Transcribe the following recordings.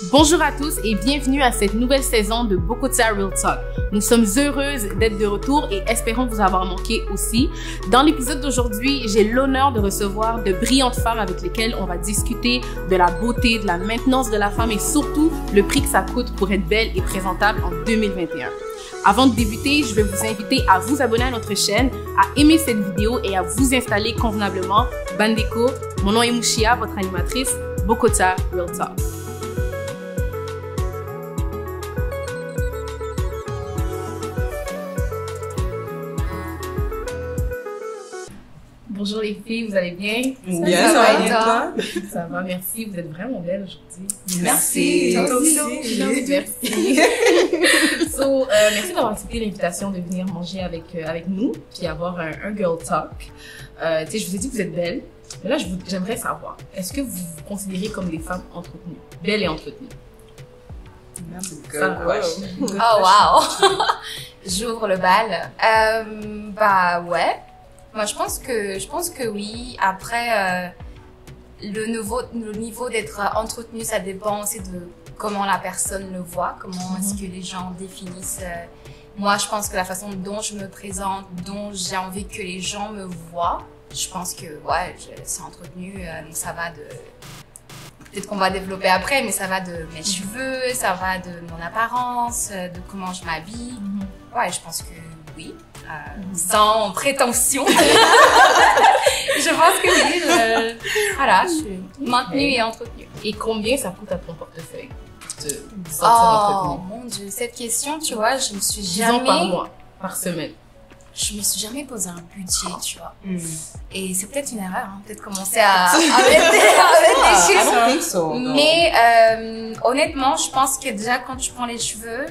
Bonjour à tous et bienvenue à cette nouvelle saison de Bokota Real Talk. Nous sommes heureuses d'être de retour et espérons vous avoir manqué aussi. Dans l'épisode d'aujourd'hui, j'ai l'honneur de recevoir de brillantes femmes avec lesquelles on va discuter de la beauté, de la maintenance de la femme et surtout le prix que ça coûte pour être belle et présentable en 2021. Avant de débuter, je vais vous inviter à vous abonner à notre chaîne, à aimer cette vidéo et à vous installer convenablement. Bandeko, mon nom est Mouchia, votre animatrice, Bokota Real Talk. Bonjour les filles, vous allez bien? Bien, ça va bien toi? Ça va, merci. Vous êtes vraiment belles aujourd'hui. Merci. Toi aussi. Merci. Merci d'avoir accepté l'invitation de venir manger avec nous puis avoir un girl talk. Je vous ai dit que vous êtes belles, mais là j'aimerais savoir, est-ce que vous vous considérez comme des femmes entretenues, belles et entretenues? Good question. Oh wow. J'ouvre le bal. Bah ouais. Moi, je pense que oui. Après, le niveau d'être entretenu, ça dépend aussi de comment la personne le voit, comment est-ce que les gens définissent. Moi, je pense que la façon dont je me présente, dont j'ai envie que les gens me voient, je pense que ouais, c'est entretenu. Donc ça va de, peut-être qu'on va développer après, mais ça va de mes cheveux, ça va de mon apparence, de comment je m'habille. Ouais, je pense que oui. Sans prétention. Je pense que oui, voilà, je suis maintenue et entretenue. Et combien ça coûte à ton portefeuille de sortir Oh entretenue? mon Dieu, cette question, tu vois, je me suis Disons jamais... par mois, par semaine. Je me suis jamais posé un budget, tu vois. Et c'est peut-être une erreur, hein, peut-être commencer à mettre des chiffres. Mais honnêtement, je pense que déjà quand tu prends les cheveux,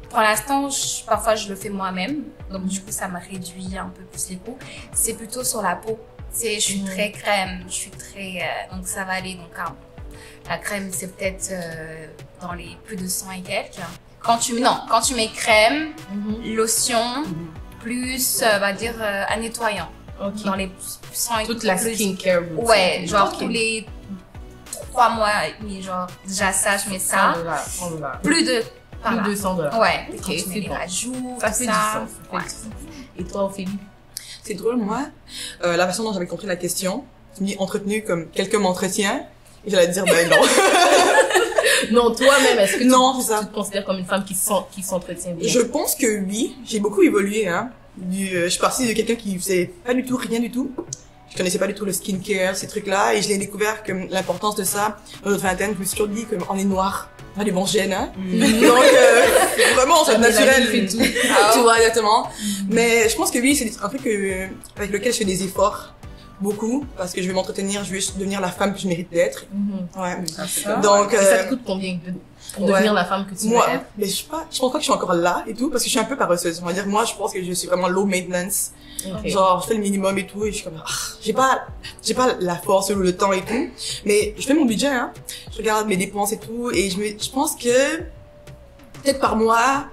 pour l'instant, parfois je le fais moi-même, donc du coup ça me réduit un peu plus les coûts. C'est plutôt sur la peau. Tu sais, je suis très crème, je suis très, donc ça va aller. Donc la crème c'est peut-être dans les plus de 100 et quelques. Quand tu mets crème, lotion, plus on va dire un nettoyant. Okay. Dans les 100 et toute la skincare. Ouais, genre tous les 3 mois et demi, genre déjà ça, je mets ça. Plus de Plus de $200. Ouais, ok, quand tu mets c'est les bon. rajouts, Ça tout fait ça. du sens. Et toi, Ophélie? C'est drôle, moi, la façon dont j'avais compris la question, tu me dis entretenu comme quelqu'un m'entretient, et j'allais dire ben non. Non, toi-même, est-ce que Non, tu c'est ça. te considères comme une femme qui s'entretient bien? Je pense que oui, j'ai beaucoup évolué, hein. Je suis partie de quelqu'un qui faisait pas du tout, rien du tout. Je connaissais pas du tout le skincare, ces trucs-là, et je l'ai découvert comme l'importance de ça. Dans notre vingtaine, je me suis toujours dit comme on est noir, on a des bons gènes, hein. Donc, vraiment, c'est naturel. Fait tout. Tu vois, exactement. Mais je pense que oui, c'est un truc avec lequel je fais des efforts. Beaucoup, parce que je vais m'entretenir, je vais devenir la femme que je mérite d'être. Ouais. Donc, Et ça te coûte combien pour devenir la femme que tu veux moi, être? mais je pense pas que je suis encore là et tout, parce que je suis un peu paresseuse. On va dire, moi, je pense que je suis vraiment low maintenance. Okay. Genre, je fais le minimum et tout, et je suis comme, j'ai pas la force ou le temps et tout. Mais je fais mon budget, hein. Je regarde mes dépenses et tout, et je pense que, peut-être par mois,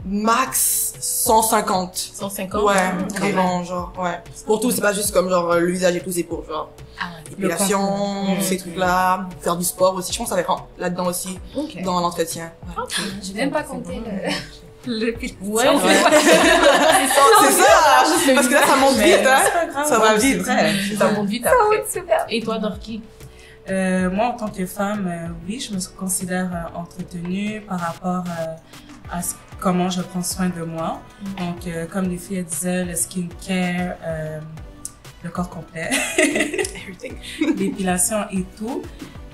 max 150. 150? Ouais, vraiment, genre, ouais. Pour tout, c'est pas juste comme genre le visage et tout, c'est pour genre l'épilation, ces trucs-là, faire du sport aussi. Je pense que ça va être là-dedans aussi, dans l'entretien. Ouais. J'ai même pas compté le Ouais, c'est ça, parce que là, ça monte vite, hein. Ça va vite. Ça monte vite après. Super. Et toi, Dorky? Moi, en tant que femme, oui, je me considère entretenue par rapport à comment je prends soin de moi. Donc, comme les filles disaient, le skincare, le corps complet, l'épilation et tout.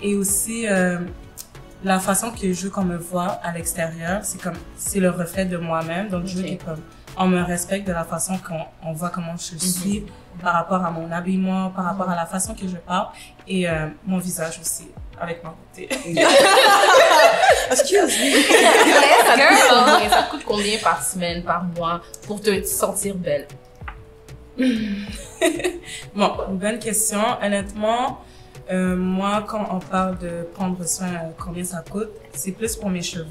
Et aussi, la façon que je veux qu'on me voit à l'extérieur, c'est le reflet de moi-même. Donc, je veux qu'on me respecte de la façon qu'on voit comment je suis par rapport à mon habillement, par rapport à la façon que je parle et mon visage aussi, avec ma beauté. Excuse me. Ça coûte combien par semaine, par mois, pour te sentir belle? Bon, une bonne question. Honnêtement, moi, quand on parle de prendre soin, combien ça coûte, c'est plus pour mes cheveux.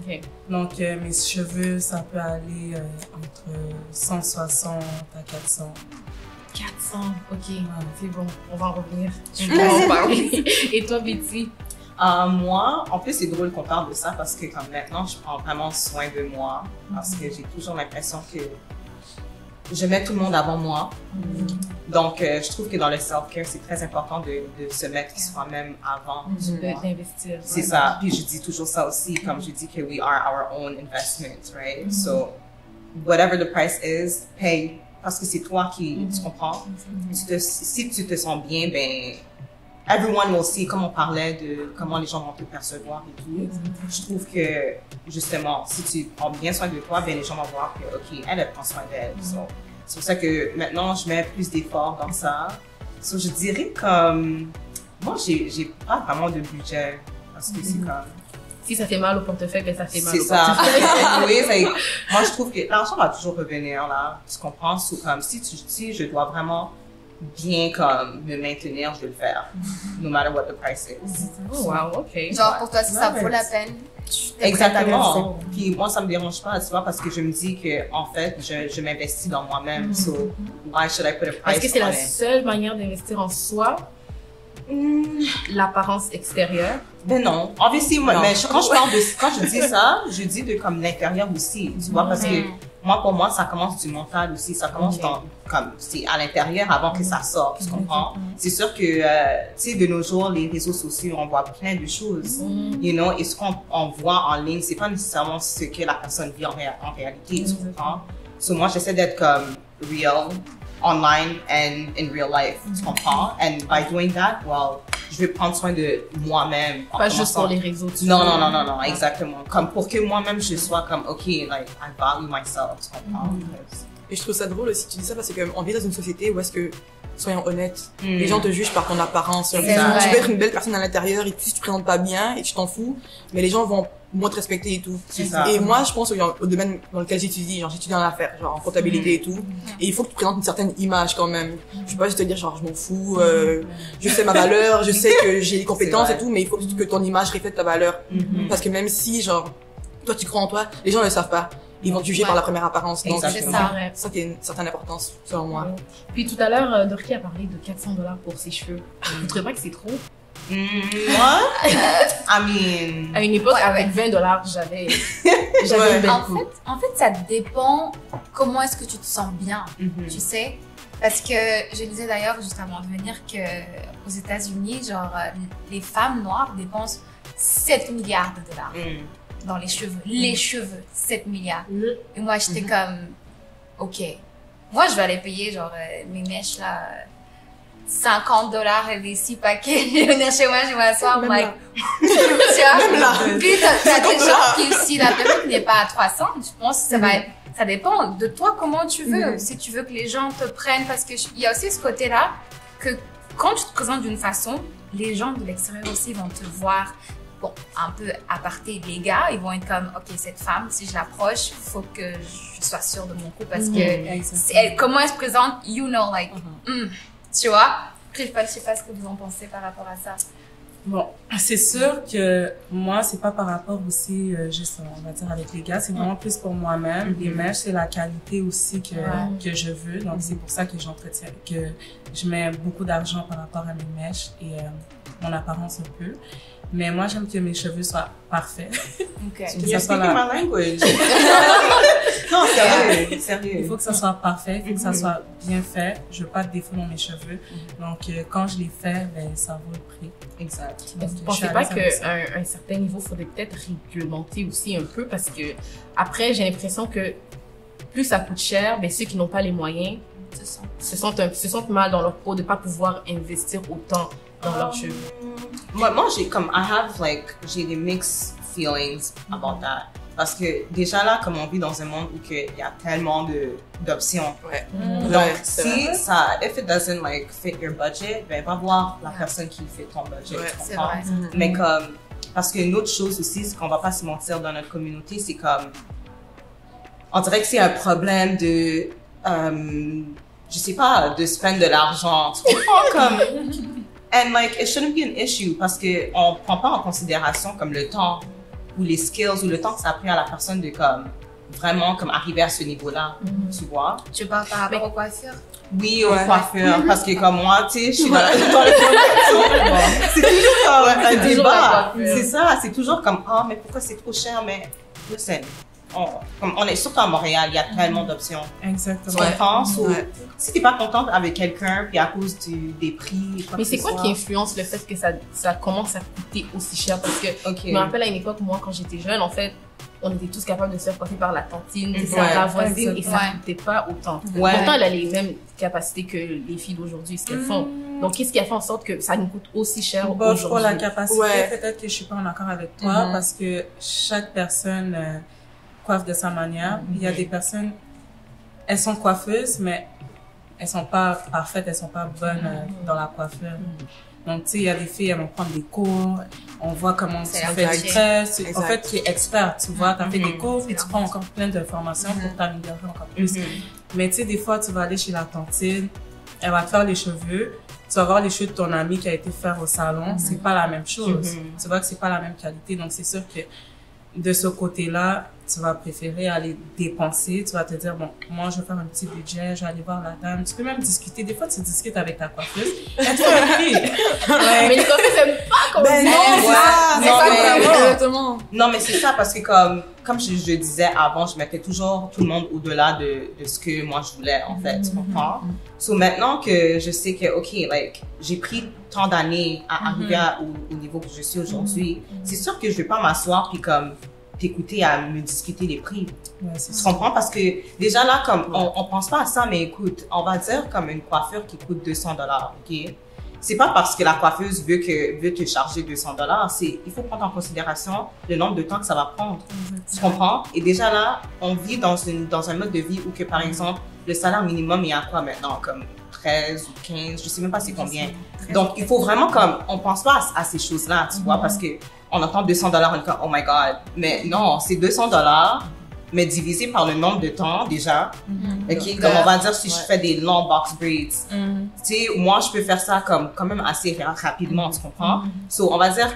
Okay. Donc, mes cheveux, ça peut aller entre 160 à 400. 400, ok, c'est bon, on va en revenir. On va en parler. Et toi, Betty? Moi, en plus, c'est drôle qu'on parle de ça parce que comme maintenant, je prends vraiment soin de moi parce que j'ai toujours l'impression que je mets tout le monde avant moi. Donc, je trouve que dans le self-care, c'est très important de se mettre soi-même avant moi. D'investir. C'est ça. Puis je dis toujours ça aussi, comme je dis que we are our own investment, right? So, whatever the price is, pay. Parce que c'est toi qui, tu comprends? Si tu te sens bien, ben, everyone will see, comme on parlait de comment les gens vont te percevoir et tout. Je trouve que, justement, si tu prends bien soin de toi, ben, les gens vont voir que, OK, elle prend soin d'elle. So, c'est pour ça que maintenant, je mets plus d'efforts dans ça. So, je dirais comme, moi, j'ai pas vraiment de budget. Parce que c'est comme, Si ça fait mal au portefeuille, ben ça fait mal c'est au ça. portefeuille. Oui, moi, je trouve que l'argent va toujours revenir, là. Tu comprends? Comme, si je dois vraiment bien, comme, me maintenir, je vais le faire. No matter what the price is. Oh, wow, OK. Genre, pour toi, si ça Ouais. vaut la peine, tu t'es prête à Exactement. Puis moi, ça me dérange pas, tu vois, parce que je me dis que, en fait, je m'investis dans moi-même. So, why should I put a price Est-ce que c'est on la it? seule manière d'investir en soi? L'apparence extérieure? Ben non. Obviously, moi, Non. mais quand je dis ça, je dis de comme l'intérieur aussi, tu vois, parce que moi, pour moi, ça commence du mental aussi. Ça commence comme, c'est à l'intérieur avant que ça sorte, tu comprends? C'est sûr que, tu sais, de nos jours, les réseaux sociaux, on voit plein de choses, you know, et ce qu'on voit en ligne, c'est pas nécessairement ce que la personne vit en réalité, tu comprends? So, moi, j'essaie d'être comme real, online and in real life, tu comprends? And by doing that, well, je vais prendre soin de moi-même. en Pas juste commençant. sur les réseaux. tu Non, vois. non, exactement. Comme pour que moi-même, je sois comme, OK, like, I value myself, tu comprends? Et je trouve ça drôle aussi, tu dis ça, parce que on vit dans une société où est-ce que, soyons honnêtes, les gens te jugent par ton apparence. C'est Tu vrai. peux être une belle personne à l'intérieur et si tu te présentes pas bien et tu t'en fous, mais les gens vont moins te respecter et tout. C'est ça. Et moi, je pense au domaine dans lequel j'étudie, genre j'étudie en affaires, genre en comptabilité et tout. Et il faut que tu présentes une certaine image quand même. Je peux pas juste te dire genre je m'en fous, je sais ma valeur, je sais que j'ai les compétences C'est et vrai. tout, mais il faut que ton image reflète ta valeur. Parce que même si genre toi tu crois en toi, les gens ne le savent pas. Ils vont te juger Ouais. par la première apparence. Donc Exactement. C'est ça. Ouais. ça qui a une certaine importance selon moi. Puis tout à l'heure, Dorky a parlé de 400 $ pour ses cheveux. Vous trouvez pas que c'est trop? Moi, I mean, À une époque, Ouais, avec ouais. 20 $, j'avais Ouais. une belle En coupe. fait, ça dépend comment est-ce que tu te sens bien, mhm. tu sais. Parce que je disais d'ailleurs juste avant de venir que aux États-Unis, genre les femmes noires dépensent 7 milliards de dollars dans les cheveux. Les cheveux, 7 milliards. Et moi, j'étais comme, ok. Moi, je vais aller payer genre mes mèches là, 50 $ et des 6 paquets. Je vais venir chez moi, je vais m'asseoir, Même like, là. tu vois. Même là. Puis t'as des 50 gens qui, si la période n'est pas à 300, je pense que ça va être, ça dépend de toi comment tu veux. Si tu veux que les gens te prennent, parce que il y a aussi ce côté-là que quand tu te présentes d'une façon, les gens de l'extérieur aussi vont te voir, bon, un peu aparté, les gars, ils vont être comme, ok, cette femme, si je l'approche, faut que je sois sûre de mon coup parce que comment elle se présente, you know, like, tu vois. Après, je sais pas ce que vous en pensez par rapport à ça. Bon, c'est sûr que moi, c'est pas par rapport aussi, juste, on va dire, avec les gars, c'est vraiment plus pour moi-même. Les mèches, c'est la qualité aussi que je veux. Donc, c'est pour ça que j'entretiens, que je mets beaucoup d'argent par rapport à mes mèches et mon apparence un peu. Mais moi, j'aime que mes cheveux soient parfaits. Ok. Que You're ça soit speaking la- my language. Non, sérieux, Il sérieux. faut que ça soit parfait, il faut que ça soit bien fait. Je veux pas de défaut dans mes cheveux. Donc, quand je les fais, ben, ça vaut le prix. Exact. Vous Donc, ne je pensez suis à pas l'aise avec ça. qu'à un certain niveau, il faudrait peut-être réglementer aussi un peu parce que après, j'ai l'impression que plus ça coûte cher, ben, ceux qui n'ont pas les moyens se sentent mal dans leur peau de ne pas pouvoir investir autant dans leurs cheveux. Moi, j'ai des mixed feelings about that. Parce que déjà là, comme on vit dans un monde où il y a tellement d'options. Ouais. Donc, Ouais, c'est si vrai. ça, if it doesn't like fit your budget, ben, va voir la personne qui fit ton budget. Ouais, tu c'est comprends? vrai. Mais comme, parce qu'une autre chose aussi, c'est qu'on va pas se mentir dans notre communauté, c'est comme, on dirait que c'est un problème de, je sais pas, de spend de l'argent. Tu comprends? Comme, and like, it shouldn't be an issue parce que on prend pas en considération comme le temps ou les skills ou le temps que ça a pris à la personne de comme vraiment comme arriver à ce niveau-là, tu vois. Tu parles par rapport aux coiffures? Oui, au coiffeur, parce que comme moi, tu sais, je suis dans la c'est toujours comme un débat. C'est ça, c'est toujours comme, oh, mais pourquoi c'est trop cher? Mais, listen, on est surtout à Montréal, il y a tellement d'options. Exactement. Tu comprends? Si t'es pas contente avec quelqu'un, puis à cause des prix, mais c'est quoi qui influence le fait que ça commence à coûter aussi cher? Parce que je me rappelle à une époque, moi, quand j'étais jeune, en fait, on était tous capables de se faire coiffer par la tantine, la voisine, et ça coûtait pas autant. Pourtant, elle a les mêmes capacités que les filles d'aujourd'hui, ce qu'elles font. Donc, qu'est-ce qui a fait en sorte que ça nous coûte aussi cher aujourd'hui? Pour la capacité, peut-être que je suis pas en accord avec toi, parce que chaque personne coiffe de sa manière. Il y a des personnes, elles sont coiffeuses, mais elles sont pas parfaites, elles sont pas bonnes dans la coiffure. Donc, tu sais, il y a des filles, elles vont prendre des cours, on voit comment tu fais du test. En fait, tu es expert, tu vois, tu as fait des cours, puis tu prends encore plein d'informations pour t'améliorer encore plus. Mais tu sais, des fois, tu vas aller chez la tantine, elle va te faire les cheveux, tu vas voir les cheveux de ton ami qui a été faire au salon, c'est pas la même chose. Tu vois que c'est pas la même qualité, donc c'est sûr que de ce côté-là, tu vas préférer aller dépenser, tu vas te dire, bon, moi, je vais faire un petit budget, je vais aller voir la dame. Tu peux même discuter. Des fois, tu discutes avec ta coiffeuse. Elle te fait un prix. Mais les coiffeuses n'aiment pas qu'on Non, mais c'est ça, parce que comme je disais avant, je mettais toujours tout le monde au-delà de ce que moi je voulais, en fait, tu comprends? So, maintenant que je sais que, OK, like, j'ai pris tant d'années à arriver au niveau que je suis aujourd'hui, c'est sûr que je vais pas m'asseoir puis comme t'écouter à me discuter les prix. Tu comprends? Parce que déjà là, comme on pense pas à ça, mais écoute, on va dire comme une coiffure qui coûte $200, OK? C'est pas parce que la coiffeuse veut te charger $200, il faut prendre en considération le nombre de temps que ça va prendre. Tu comprends? Et déjà là, on vit dans un mode de vie où que, par exemple, le salaire minimum est à quoi maintenant? Comme 13 ou 15, je sais même pas c'est combien. Donc, il faut vraiment on pense pas à ces choses-là, tu vois, parce que on entend $200, on est comme, oh my God. Mais non, c'est $200, mais divisé par le nombre de temps déjà. OK, comme on va dire si je fais des longs box braids. Tu sais, moi, je peux faire ça quand même assez rapidement, tu comprends? So, on va dire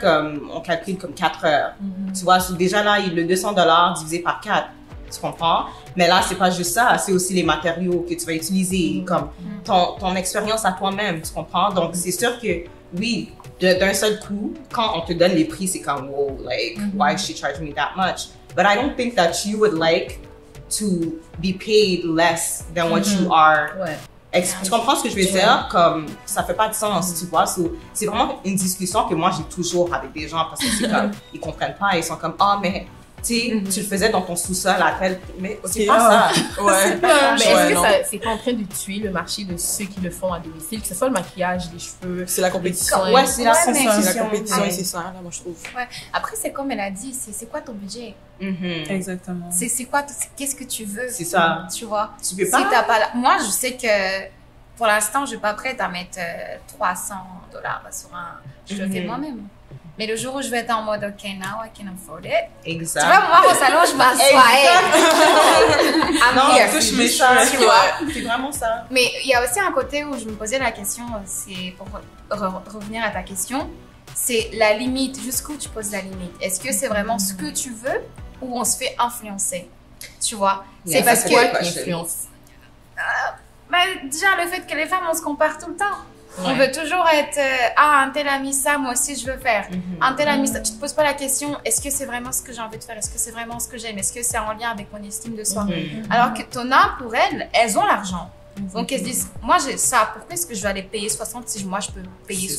on calcule comme 4 heures. Tu vois, so déjà là, le $200 divisé par 4. Tu comprends? Mais là, c'est pas juste ça, c'est aussi les matériaux que tu vas utiliser, comme ton expérience à toi-même, tu comprends? Donc, c'est sûr que, oui, d'un seul coup, quand on te donne les prix, c'est comme, wow, like, why is she charging me that much? But I don't think that you would like to be paid less than what you are. Tu comprends ce que je veux dire? Comme, ça fait pas de sens, tu vois? So, c'est vraiment une discussion que moi, j'ai toujours avec des gens parce que c'est comme, ils comprennent pas, ils sont comme, ah, mais, tu le faisais dans ton sous-sol à tel, mais c'est pas ça. Mais est-ce que c'est pas en train de tuer le marché de ceux qui le font à domicile, que ce soit le maquillage, les cheveux? C'est la compétition. C'est la compétition et c'est ça, là, moi, je trouve. Après, c'est comme elle a dit, c'est quoi ton budget? Exactement. C'est quoi, qu'est-ce que tu veux? C'est ça. Tu vois? Tu peux pas. Si t'as pas moi, je sais que, pour l'instant, je suis pas prête à mettre $300 sur je le fais moi-même. Mais le jour où je vais être en mode, OK, now I can afford it. Exact. Tu vois, moi, au salon, je m'assois. Non, touche mes cheveux, tu vois. C'est vraiment ça. Mais il y a aussi un côté où je me posais la question, c'est pour revenir à ta question, c'est la limite. Jusqu'où tu poses la limite? Est-ce que c'est vraiment ce que tu veux ou on se fait influencer? Tu vois? C'est parce que... Quoi qui influence? Déjà, le fait que les femmes, on se compare tout le temps. On veut toujours être un tel a mis ça, moi aussi je veux faire. Un tel a mis ça. Tu te poses pas la question, est-ce que c'est vraiment ce que j'ai envie de faire? Est-ce que c'est vraiment ce que j'aime? Est-ce que c'est en lien avec mon estime de soi? Alors que Tona, pour elles ont l'argent. Donc elles se disent, moi j'ai ça, pourquoi est-ce que je vais aller payer 60 si moi je peux payer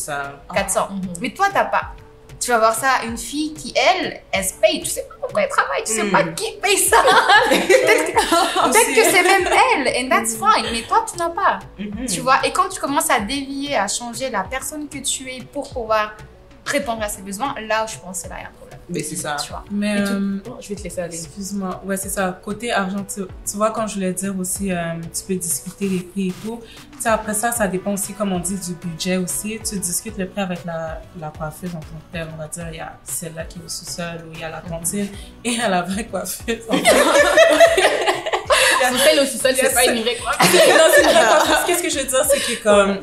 400? Mais toi t'as pas. Tu vas voir ça, une fille qui, elle se paye. Tu sais pas pourquoi elle travaille, tu sais pas qui paye ça. Peut-être que c'est même elle, and that's fine. Mais toi, tu n'as pas. Tu vois, et quand tu commences à dévier, à changer la personne que tu es pour pouvoir répondre à ses besoins, là où je pense que c'est là, il y a un problème. Mais c'est ça. Tu vois. Mais je vais te laisser aller. Excuse-moi. Ouais, c'est ça. Côté argent, tu vois, quand je voulais dire aussi, tu peux discuter les prix et tout. Tu sais, après ça, ça dépend aussi, comme on dit, du budget aussi. Tu discutes le prix avec la coiffeuse en tant que telle. On va dire, il y a celle-là qui est au sous-sol ou il y a la cantine et il y a la vraie coiffeuse. Celle au sous-sol, c'est pas une vraie coiffeuse. Non, c'est une vraie coiffeuse. Qu'est-ce que je veux dire, c'est que comme...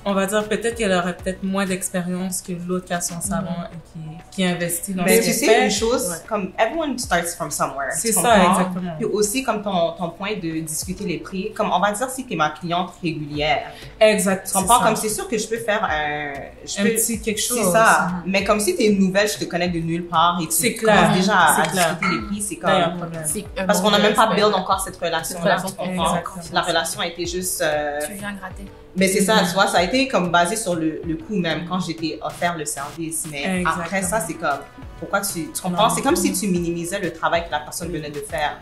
on va dire peut-être qu'elle aurait peut-être moins d'expérience que l'autre qui a son salon et qui investit dans Mais ce tu qu'elle sais, fait. une chose, comme everyone starts from somewhere. C'est tu ça, comprends? exactement. Puis aussi, comme ton point de discuter les prix, comme on va dire si tu es ma cliente régulière. Exact. Tu comprends? ça. Comme c'est sûr que je peux faire un petit quelque chose. C'est ça. Mais comme si tu es nouvelle, je te connais de nulle part et tu C'est clair. commences déjà à C'est clair. discuter les prix, c'est Là, il y a un comme... problème. C'est un Parce bon qu'on n'a même pas respect. build encore cette relation-là, tu comprends? Exactement. La relation a été juste... Tu viens gratter. Mais c'est ça, tu vois, ça a été comme basé sur le coût même, quand j'étais offert le service. Mais Exactement. après ça, c'est comme, pourquoi tu comprends? Non. C'est comme si tu minimisais le travail que la personne venait de faire.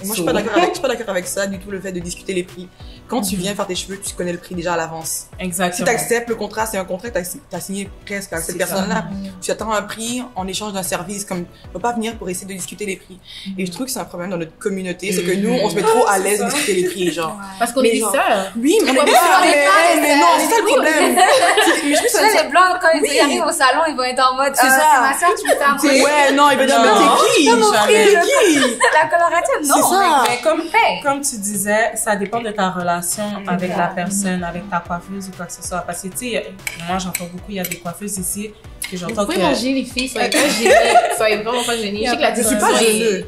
Et moi, je suis pas d'accord avec ça, du tout, le fait de discuter les prix. Quand tu viens faire tes cheveux, tu connais le prix déjà à l'avance. Si Exactement. tu acceptes le contrat, c'est un contrat que tu as signé presque avec cette C'est ça. personne-là. Tu attends un prix en échange d'un service, comme, tu peux pas venir pour essayer de discuter les prix. Et je trouve que c'est un problème dans notre communauté, c'est que nous, on se met trop à l'aise de discuter les prix, genre. Parce qu'on Mais est des genre- sœurs. Oui, mais on est Ouais, des mais sœurs, on est pas mais non, c'est ça le problème. Je trouve que ça- Là, les blancs, quand Oui. ils arrivent au salon, ils vont être en mode, C'est ça. ma soeur, tu me fais un peu. Ouais, non, il va dire, Non. mais t'es qui? Jamais. T'es qui? La colorative, non. C'est ça. Mais comme, Hey. comme tu disais, ça dépend de ta relation avec la personne, avec ta coiffeuse ou quoi que ce soit. Parce que, tu sais, moi, j'entends beaucoup, il y a des coiffeuses ici que Vous j'entends pouvez que... manger les filles, soyez pas gênés. Soyez vraiment pas gênés. Je sais que la Je suis pas discussion est- gêneux.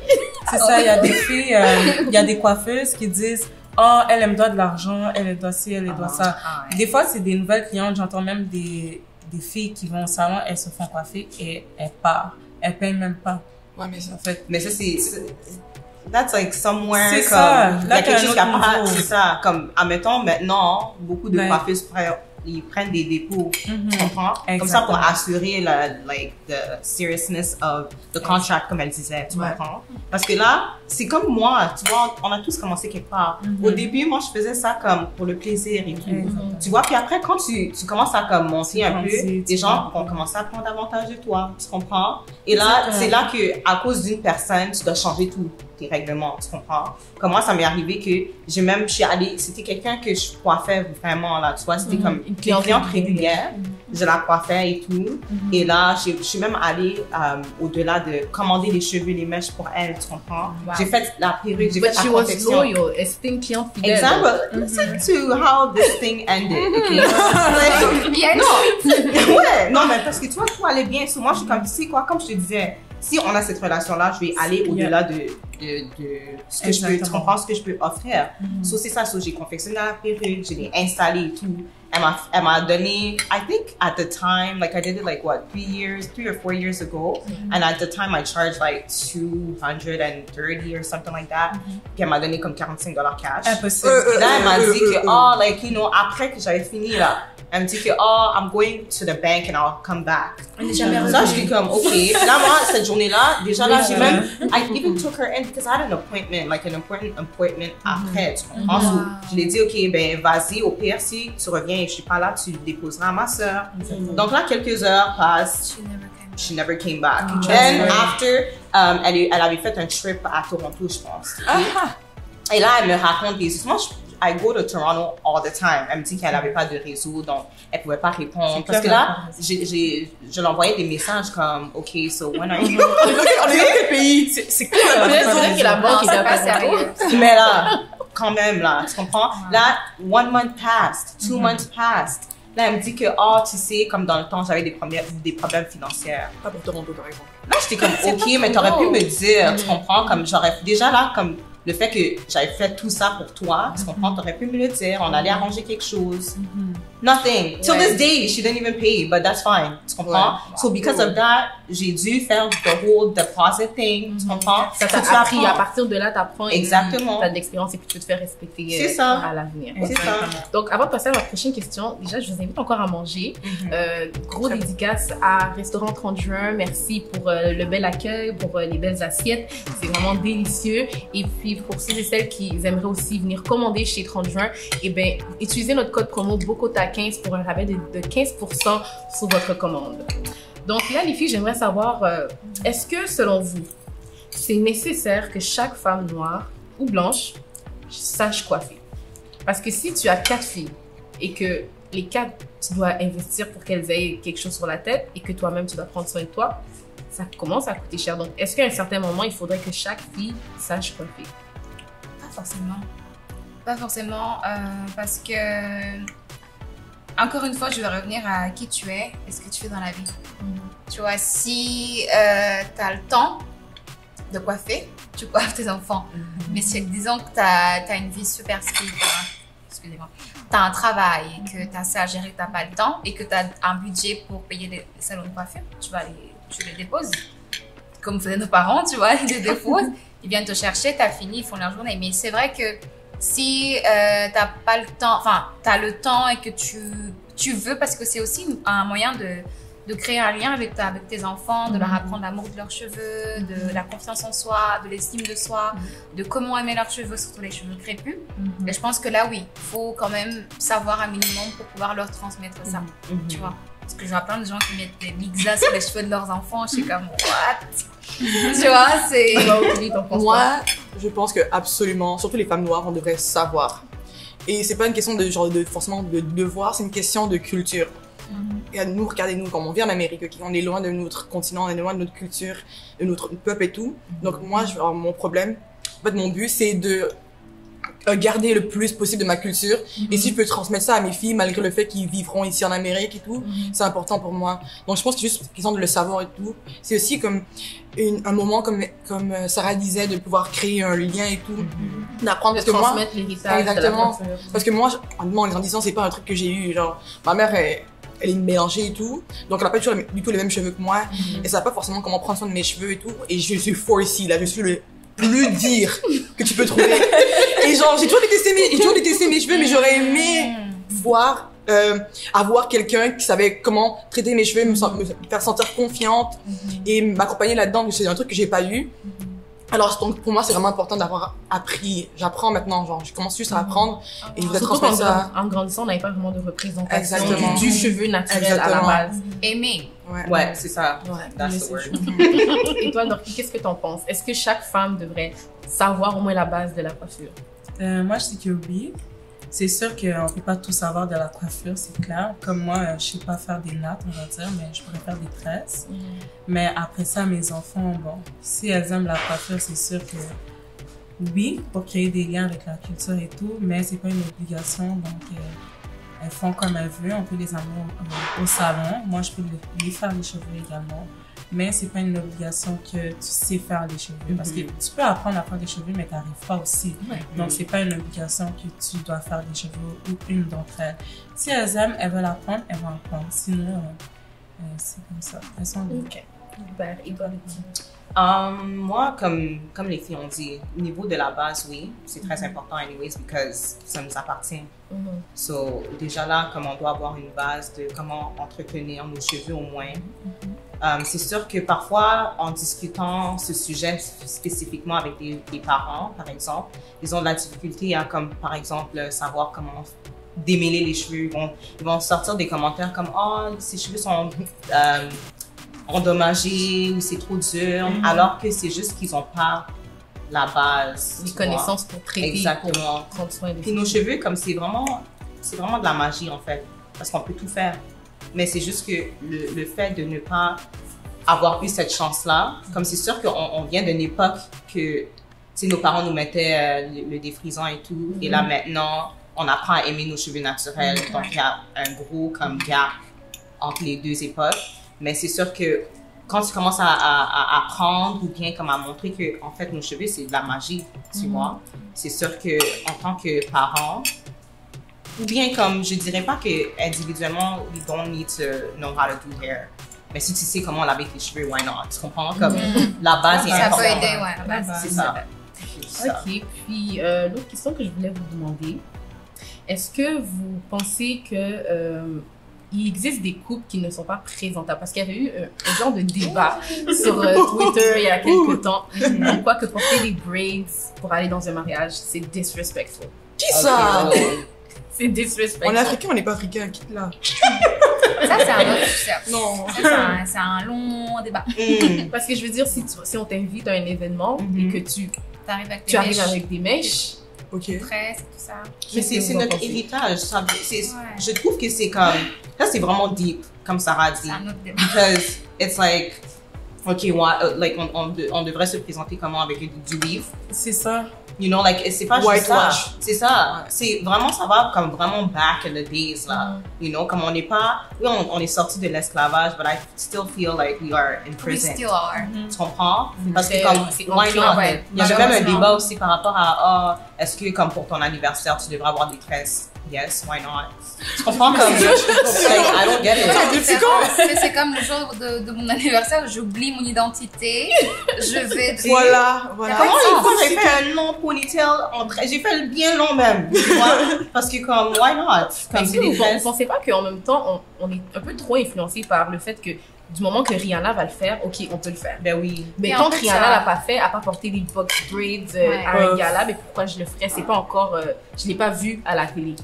C'est ça, il y a des filles, il y a des coiffeuses qui disent « Oh, elle me doit de l'argent, elle doit ci, elle doit ça. » Des fois, c'est des nouvelles clientes, j'entends même des filles qui vont au salon, elles se font coiffer et elles partent. Elles payent même pas, Ouais, mais ça. en fait. Mais ça, that's like somewhere, C'est comme, ça. il y Là, a quelque t'as chose un qui a autre pas, niveau. c'est ça, comme, admettons, maintenant, beaucoup de Ben. coiffeuses ils prennent des dépôts, Mhm. tu comprends? Comme ça pour Exactement. assurer the seriousness of the contract, comme elle disait, tu Ouais. comprends? Parce que là, c'est comme moi, tu vois, on a tous commencé quelque part. Mhm. Au début, moi, je faisais ça comme pour le plaisir et tout. Exactement. Tu vois, puis après, quand tu commences à comme monter un peu, Grandir, des tu gens comprends. vont commencer à prendre avantage de toi, tu comprends? Et là, Exactement. c'est là que, à cause d'une personne, tu dois changer tous tes règlements, tu comprends? Comme moi, ça m'est arrivé que je suis allée, c'était quelqu'un que je coiffais vraiment, là, tu vois, c'était comme une cliente régulière, je la coiffais et tout. Et là, je suis même allée au-delà de commander les cheveux, les mèches pour elle, tu comprends? Wow. J'ai fait la perruque, j'ai But fait la she was confection. loyal. Et c'était une cliente fidèle. Example, listen to how this thing ended, okay? Like, Il y a une non, ouais, non, mais parce que tu vois, tout allait bien. So, moi, je suis comme, tu sais quoi, comme je te disais, si on a cette relation-là, je vais aller au-delà de ce que je peux, tu Exactement. comprends ce que je peux offrir. So, c'est ça, so, j'ai confectionné la perruque, je l'ai installée et tout. Elle m'a donné, I think at the time, like I did it like what, 3 or 4 years ago. And at the time, I charged like $230 or something like that. Puis elle m'a donné comme $45 cash. Impossible. Et là, elle m'a dit que, oh, like, you know, après que j'avais fini, là, elle me dit que, oh, I'm going to the bank and I'll come back. Ça, je suis comme, OK. Puis là, moi, cette journée-là, déjà là, j'ai même, I even took her in because I had an appointment, like an important appointment après, tu comprends? So, je lui ai dit, OK, ben, vas-y, au pire, si tu reviens et je suis pas là, tu le déposeras à ma sœur. Donc là, quelques heures passent. She never came back. Then, after, elle avait fait un trip à Toronto, je pense. Et là, elle me raconte des histoires. Moi, I go to Toronto all the time. Elle me dit qu'elle n'avait pas de réseau, donc elle pouvait pas répondre. Parce que là, je l'envoyais des messages comme, OK, so when are you... On est dans quel pays? C'est clair. C'est vrai que la banque c'est est pas à sérieux. Mais là, quand même, là, tu comprends? Là, 1 month passed, 2 months passed. Là, elle me dit que, oh, tu sais, comme dans le temps, j'avais des problèmes financiers. Pas pour Toronto, par exemple. Là, j'étais comme, OK, mais t'aurais pu me dire, tu comprends? Comme j'aurais, déjà là, comme le fait que j'avais fait tout ça pour toi, tu comprends? T'aurais pu me le dire, on allait arranger quelque chose. Nothing. Till this day, she didn't even pay, but that's fine. Tu comprends? So because of that, j'ai dû faire the whole deposit thing. Tu comprends? Ça t'a So, tu appris. apprends. À partir de là, t'apprends. Exactement. T'as de l'expérience et puis tu peux te faire respecter C'est ça. à l'avenir. C'est ça. Donc, avant de passer à ma prochaine question, déjà, je vous invite encore à manger. Gros dédicace à Restaurant 30 juin. Merci pour le bel accueil, pour les belles assiettes. C'est vraiment délicieux. Et puis, pour ceux et celles qui aimeraient aussi venir commander chez 30 juin, eh bien, utilisez notre code promo BOCOTA15 pour un rabais de 15% sur votre commande. Donc là, les filles, j'aimerais savoir, est-ce que, selon vous, c'est nécessaire que chaque femme noire ou blanche sache coiffer? Parce que si tu as 4 filles et que les 4, tu dois investir pour qu'elles aient quelque chose sur la tête et que toi-même, tu dois prendre soin de toi, ça commence à coûter cher. Donc, est-ce qu'à un certain moment, il faudrait que chaque fille sache coiffer? Pas forcément. Pas forcément, parce que encore une fois, je vais revenir à qui tu es et ce que tu fais dans la vie. Tu vois, si tu as le temps de coiffer, tu coiffes tes enfants. Mais si, disons que tu as une vie super speed, excusez-moi, tu as un travail et que tu as ça à gérer, tu n'as pas le temps et que tu as un budget pour payer les salons de coiffure, tu les déposes. Comme faisaient nos parents, tu vois, ils les déposent, ils viennent te chercher, tu as fini, ils font leur journée. Mais c'est vrai que si t'as pas le temps, enfin, t'as le temps et que tu veux, parce que c'est aussi un moyen de créer un lien avec tes enfants, de leur apprendre l'amour de leurs cheveux, de la confiance en soi, de l'estime de soi, de comment aimer leurs cheveux, surtout les cheveux crépus. Et je pense que là, oui, il faut quand même savoir un minimum pour pouvoir leur transmettre ça, tu vois. Parce que je vois plein de gens qui mettent des mixas sur les cheveux de leurs enfants, je suis comme, what? Tu vois, c'est... Moi, je pense que absolument, surtout les femmes noires, on devrait savoir. Et c'est pas une question forcément de devoir, c'est une question de culture. Nous, regardez-nous, comme on vit en Amérique, on est loin de notre continent, on est loin de notre culture, de notre peuple et tout. Donc moi, mon problème, en fait, mon but, c'est de garder le plus possible de ma culture. Et si je peux transmettre ça à mes filles, malgré le fait qu'ils vivront ici en Amérique et tout, c'est important pour moi. Donc je pense que juste question de le savoir et tout. C'est aussi comme un moment, comme Sarah disait, de pouvoir créer un lien et tout. D'apprendre, parce que moi... transmettre l'héritage. Exactement. Parce que moi, en grandissant, c'est pas un truc que j'ai eu. Genre, ma mère, elle est mélangée et tout. Donc elle a pas toujours du tout les mêmes cheveux que moi. Et ça va pas forcément comment prendre soin de mes cheveux et tout. Et je suis forcée, là. Je suis le plus dire que tu peux trouver. Et genre, j'ai toujours détesté mes cheveux, mais j'aurais aimé voir, avoir quelqu'un qui savait comment traiter mes cheveux, me faire sentir confiante et m'accompagner là-dedans. C'est un truc que j'ai pas eu. Alors, donc, pour moi, c'est vraiment important d'avoir appris. J'apprends maintenant, genre, je commence juste à apprendre et je voudrais transmettre ça. En grandissant, on n'avait pas vraiment de représentation du cheveu naturel à la base. Aimer. Ouais, c'est ça. Ouais. That's the word. Et toi, Norky, qu'est-ce que t'en penses? Est-ce que chaque femme devrait savoir au moins la base de la coiffure? Moi, je dis que oui. C'est sûr qu'on ne peut pas tout savoir de la coiffure, c'est clair. Comme moi, je ne sais pas faire des nattes, on va dire, mais je pourrais faire des tresses. Mais après ça, mes enfants, bon, si elles aiment la coiffure, c'est sûr que oui, pour créer des liens avec la culture et tout, mais c'est pas une obligation. Donc, elles font comme elles veulent. On peut les amener au salon. Moi, je peux les faire les cheveux également. Mais c'est pas une obligation que tu sais faire les cheveux. Parce que tu peux apprendre à faire des cheveux, mais tu n'arrives pas aussi. Donc, c'est pas une obligation que tu dois faire des cheveux ou une d'entre elles. Si elles aiment, elles veulent apprendre, elles vont apprendre. Sinon, c'est comme ça. Elles sont libres. OK. Super. Et toi, Moi, comme les filles ont dit, au niveau de la base, oui, c'est très important anyways because ça nous appartient. So, déjà là, comme on doit avoir une base de comment entretenir nos cheveux au moins. C'est sûr que parfois, en discutant ce sujet spécifiquement avec des parents, par exemple, ils ont de la difficulté à, comme par exemple, savoir comment démêler les cheveux. Ils vont sortir des commentaires comme « Oh, ces cheveux sont endommagés » ou « C'est trop dur », alors que c'est juste qu'ils n'ont pas la base. les connaissances pour traiter, exactement, pour prendre soin des Puis nos cheveux, comme c'est vraiment de la magie en fait, parce qu'on peut tout faire. Mais c'est juste que le fait de ne pas avoir eu cette chance-là, comme c'est sûr qu'on vient d'une époque que nos parents nous mettaient le défrisant et tout, et là maintenant, on apprend à aimer nos cheveux naturels, donc il y a un gros comme gap entre les deux époques. Mais c'est sûr que quand tu commences à apprendre ou bien comme à montrer que en fait nos cheveux c'est de la magie, tu vois, c'est sûr que en tant que parent, ou bien comme, je dirais pas que individuellement, we don't need to know how to do hair. Mais si tu sais comment laver tes cheveux, why not? Tu comprends? Comme la base est importante. Ça peut aider, ouais, la base. C'est ça. OK. Puis, l'autre question que je voulais vous demander, est-ce que vous pensez que il existe des couples qui ne sont pas présentables? Parce qu'il y avait eu un genre de débat sur Twitter il y a quelques temps. Comme quoi que porter des braids pour aller dans un mariage, c'est disrespectful. Qui ça? C'est disrespectful. On est africain, on n'est pas africain, quitte là. Ça, c'est un autre sujet. Non. C'est un long débat. Parce que je veux dire, si on t'invite à un événement et que tu arrives avec des mèches, OK. Presse, tout ça. Mais c'est notre héritage. Je trouve que c'est comme... Là, c'est vraiment deep, comme Sarah dit. C'est un autre débat. Because it's like... OK, like on devrait se présenter comment avec du weave. C'est ça. You know, like, c'est pas juste ça. Whitewash. C'est ça. C'est vraiment, ça va comme vraiment back in the days, là. You know, comme on n'est pas, oui, on est sorti de l'esclavage, but I still feel like we are in We prison. still are. Tu comprends? Parce que C'est- comme, c'est why ancien, not? ouais. Il y avait même un Malheureusement. débat aussi par rapport à, est-ce que comme pour ton anniversaire, tu devrais avoir des tresses? Yes, why not? Tu comprends comme, like, I don't get it. C'est comme le jour de mon anniversaire, j'oublie mon identité, je vais... Voilà. Ouais. Comment Ouais. une fois j'ai fait un long ponytail j'ai fait le bien long même, tu vois? Parce que comme, why not? Mais Comme est-ce c'est que des vous ne tresses. pensez pas qu'en même temps, on est un peu trop influencé par le fait que du moment que Rihanna va le faire, ok, on peut le faire. Ben oui. Mais Et tant en que fait, Rihanna ça- l'a pas fait, a pas porté des box braids Ouais. à un gala, mais pourquoi je le ferais? C'est pas encore, je l'ai pas vu à la télé.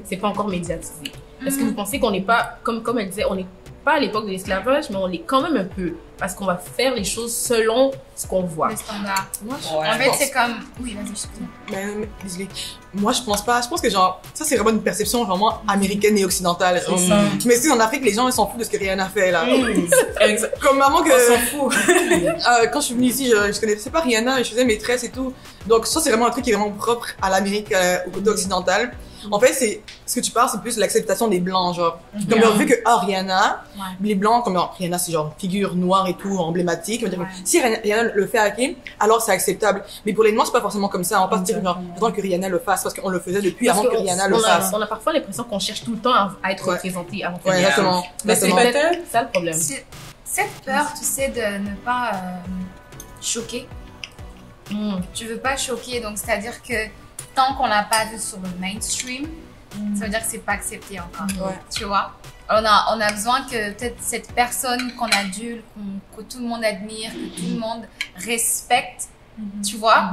C'est pas encore médiatisé. Est-ce que vous pensez qu'on n'est pas, comme elle disait, on n'est pas à l'époque de l'esclavage, mais on l'est quand même un peu, parce qu'on va faire les choses selon ce qu'on voit. Les standards. Moi, Ouais. En je fait, pense- c'est comme... Oui, vas-y, je te Mais, désolé. Moi, je pense pas. Je pense que genre, ça c'est vraiment une perception vraiment américaine et occidentale. C'est ça. Mais si en Afrique, les gens ils s'en foutent de ce que Rihanna fait là. Exact. Comme maman que On s'en fout. quand je suis venue ici, je connaissais pas Rihanna, je faisais mes tresses et tout. Donc ça c'est vraiment un truc qui est vraiment propre à l'Amérique, au côté occidental. En fait, c'est ce que tu parles, c'est plus l'acceptation des blancs, genre. Comme Yeah. vu que Rihanna, Ouais. les blancs, comme Rihanna, c'est genre figure noire et tout, emblématique. On va dire, Ouais. si Rihanna le fait à qui, alors c'est acceptable. Mais pour les noirs, c'est pas forcément comme ça. On va pas se dire genre, attends que Rihanna le fasse parce qu'on le faisait depuis avant que Rihanna le fasse. On a parfois l'impression qu'on cherche tout le temps à être Ouais. représenté avant de Ouais, faire. exactement. Mais c'est Exactement. peut-être ça le problème. C'est cette peur, tu sais, de ne pas choquer. Tu veux pas choquer, donc c'est-à-dire que tant qu'on l'a pas vu sur le mainstream, ça veut dire que c'est pas accepté encore. Ouais. Tu vois? On a besoin que peut-être cette personne qu'on adule, que tout le monde admire, que tout le monde respecte, tu vois?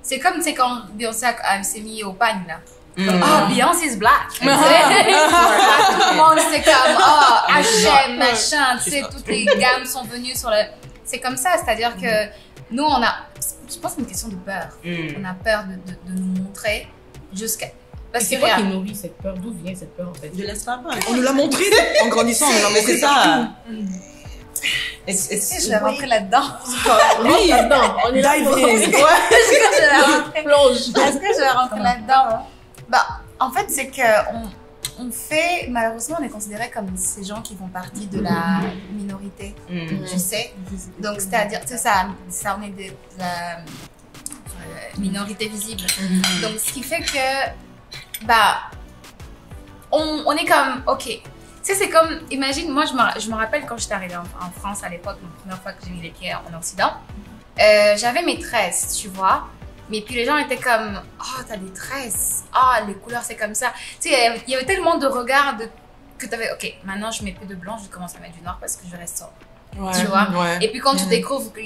C'est comme, tu sais, quand Beyoncé s'est mis au pagne, là. Oh, Beyoncé's black. Tu sais? Tout le monde, c'est comme, oh, H&M, machin, tu sais, toutes les gammes sont venues sur le... C'est comme ça, c'est-à-dire que nous, on a... Je pense que c'est une question de peur. On a peur de nous montrer jusqu'à... Parce C'est que quoi qui regarde, nourrit cette peur? D'où vient cette peur en fait? De l'esclavage. On nous l'a montré en grandissant, on nous l'a Mais montré c'est ça. je vais rentrer là-dedans. Oui, là-dedans. On est là. Dive pour- in. Est-ce que je vais rentrer- Plonge. est-ce que je vais rentrer là-dedans? Bah, en fait, c'est que on fait, malheureusement, on est considéré comme ces gens qui font partie de la minorité, tu sais. Donc, c'est-à-dire, tu sais, ça on est de la minorité visible. Donc, ce qui fait que, bah, on est comme, ok. Tu sais, c'est comme, imagine, moi, je me rappelle quand j'étais arrivée en France à l'époque, la première fois que j'ai mis les pieds en Occident, j'avais mes tresses, tu vois. Mais puis les gens étaient comme, oh, t'as des tresses, ah, les couleurs, c'est comme ça. Tu sais, il y avait tellement de regards que t'avais, ok, maintenant je mets plus de blanc, je commence à mettre du noir parce que je reste sobre. Ouais. Tu vois? Ouais. Et puis quand tu découvres que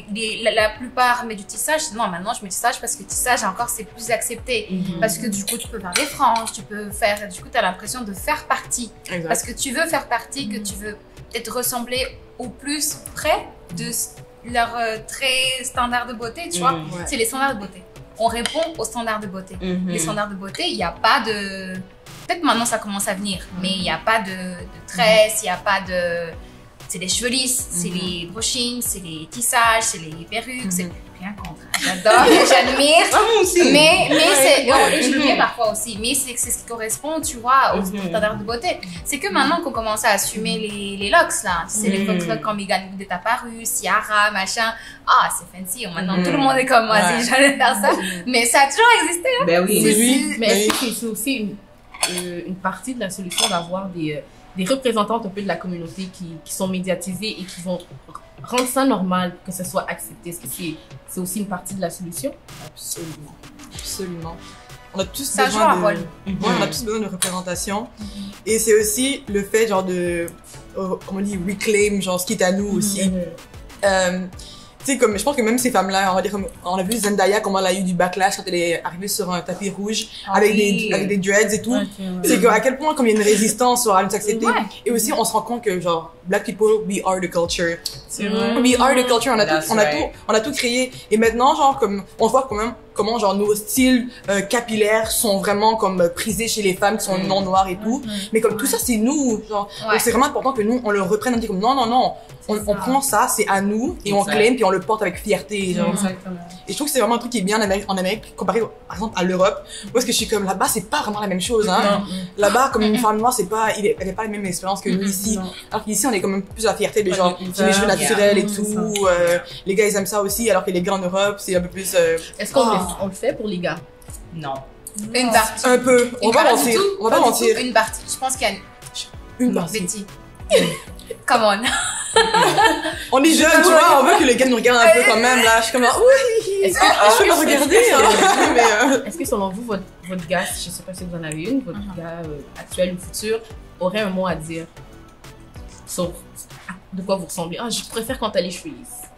la plupart mettent du tissage, non, maintenant je mets du tissage parce que tissage encore c'est plus accepté. Parce que du coup tu peux faire des franges, tu peux faire, du coup tu as l'impression de faire partie. Exact. Parce que tu veux faire partie, que tu veux peut-être ressembler au plus près de leur très standard de beauté, tu vois. Ouais. C'est les standards de beauté. On répond aux standards de beauté. Les standards de beauté, il n'y a pas de... Peut-être maintenant ça commence à venir, mais il n'y a pas de tresses, il n'y a pas de... C'est les cheveux lisses, c'est les brushings, c'est les tissages, c'est les perruques, c'est rien contre. J'adore, j'admire. Ah, moi aussi. Mais c'est, ouais. et je le fais parfois aussi, mais c'est ce qui correspond, tu vois, aux standards de beauté. C'est que maintenant qu'on commence à assumer les locks, là. C'est les locks quand Megan Good est apparue, Ciara, machin. Ah, c'est fancy. Maintenant, tout le monde est comme moi, Ouais. si j'allais faire ça. Mais ça a toujours existé, hein. Ben oui. Oui, oui. Mais est-ce que c'est aussi une partie de la solution d'avoir des représentantes un peu de la communauté qui sont médiatisées et qui vont rendre ça normal, que ce soit accepté? Est-ce que c'est aussi une partie de la solution? Absolument. Absolument. On a tous Ça joue besoin un rôle. Ouais, on a tous besoin de représentation. Et c'est aussi le fait, genre, de, comment on dit, reclaim, genre, ce qui est à nous aussi. Tu sais, comme, je pense que même ces femmes-là, on va dire, comme, on a vu Zendaya, comment elle a eu du backlash quand elle est arrivée sur un tapis rouge, avec des dreads et tout. C'est qu'à quel point, comme il y a une résistance à nous accepter. Ouais. Et aussi, on se rend compte que, genre, black people, we are the culture. C'est vrai. We are the culture, That's right. on a tout créé. Et maintenant, genre, comme, on voit quand même comment, genre, nos styles capillaires sont vraiment, comme, prisés chez les femmes qui sont non noires et tout. Mais comme, tout ça, c'est nous, genre. Ouais. Donc, c'est vraiment important que nous, on le reprenne, on dit comme, non, on prend ça, c'est à nous, et on Exact. claim, puis on le porte avec fierté, genre. Exactement. Et je trouve que c'est vraiment un truc qui est bien en Amérique, comparé, par exemple, à l'Europe, où est-ce que je suis comme, là-bas, c'est pas vraiment la même chose, hein. Non. Là-bas, comme une femme noire, elle avait pas la même expérience que nous ici. Non. Alors qu'ici, on est quand même plus à la fierté des Ouais, gens. les J'ai les cheveux verts, naturels et yeah. tout, C'est ça. les gars, ils aiment ça aussi, alors que les gars en Europe, c'est un peu plus, Est-ce qu'on Ah. on le fait pour les gars? Non. Une partie. un peu. On va Pas pas du mentir. tout, On va pas pas du tout. mentir. Une partie. Je pense qu'il y a Une une partie. Betty. Come on. On est jeunes, tu vois, on veut que les gars nous regardent un peu quand même, là. Je suis comme là, oui, Est-ce que, je peux me regarder, hein. Mais, est-ce que selon vous, votre gars, je sais pas si vous en avez une, votre gars actuel ou futur, aurait un mot à dire sur de quoi vous ressemblez? Ah, je préfère quand t'as les cheveux lisses.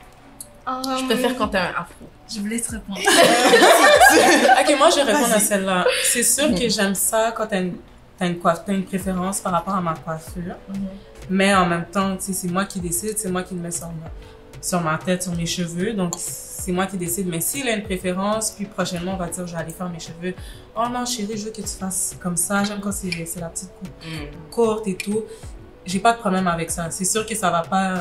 Je préfère quand t'as un afro. Je vous laisse répondre. Ok, moi je vais répondre à Vas-y. celle-là. C'est sûr que j'aime ça quand t'as une préférence par rapport à ma coiffure. Mais en même temps, tu sais, c'est moi qui décide, c'est moi qui le mets sur ma tête, sur mes cheveux. Donc, c'est moi qui décide. Mais s'il a une préférence, puis prochainement, on va dire, je vais aller faire mes cheveux. Oh non, chérie, je veux que tu fasses comme ça. J'aime quand c'est la petite coupe courte et tout. J'ai pas de problème avec ça. C'est sûr que ça va pas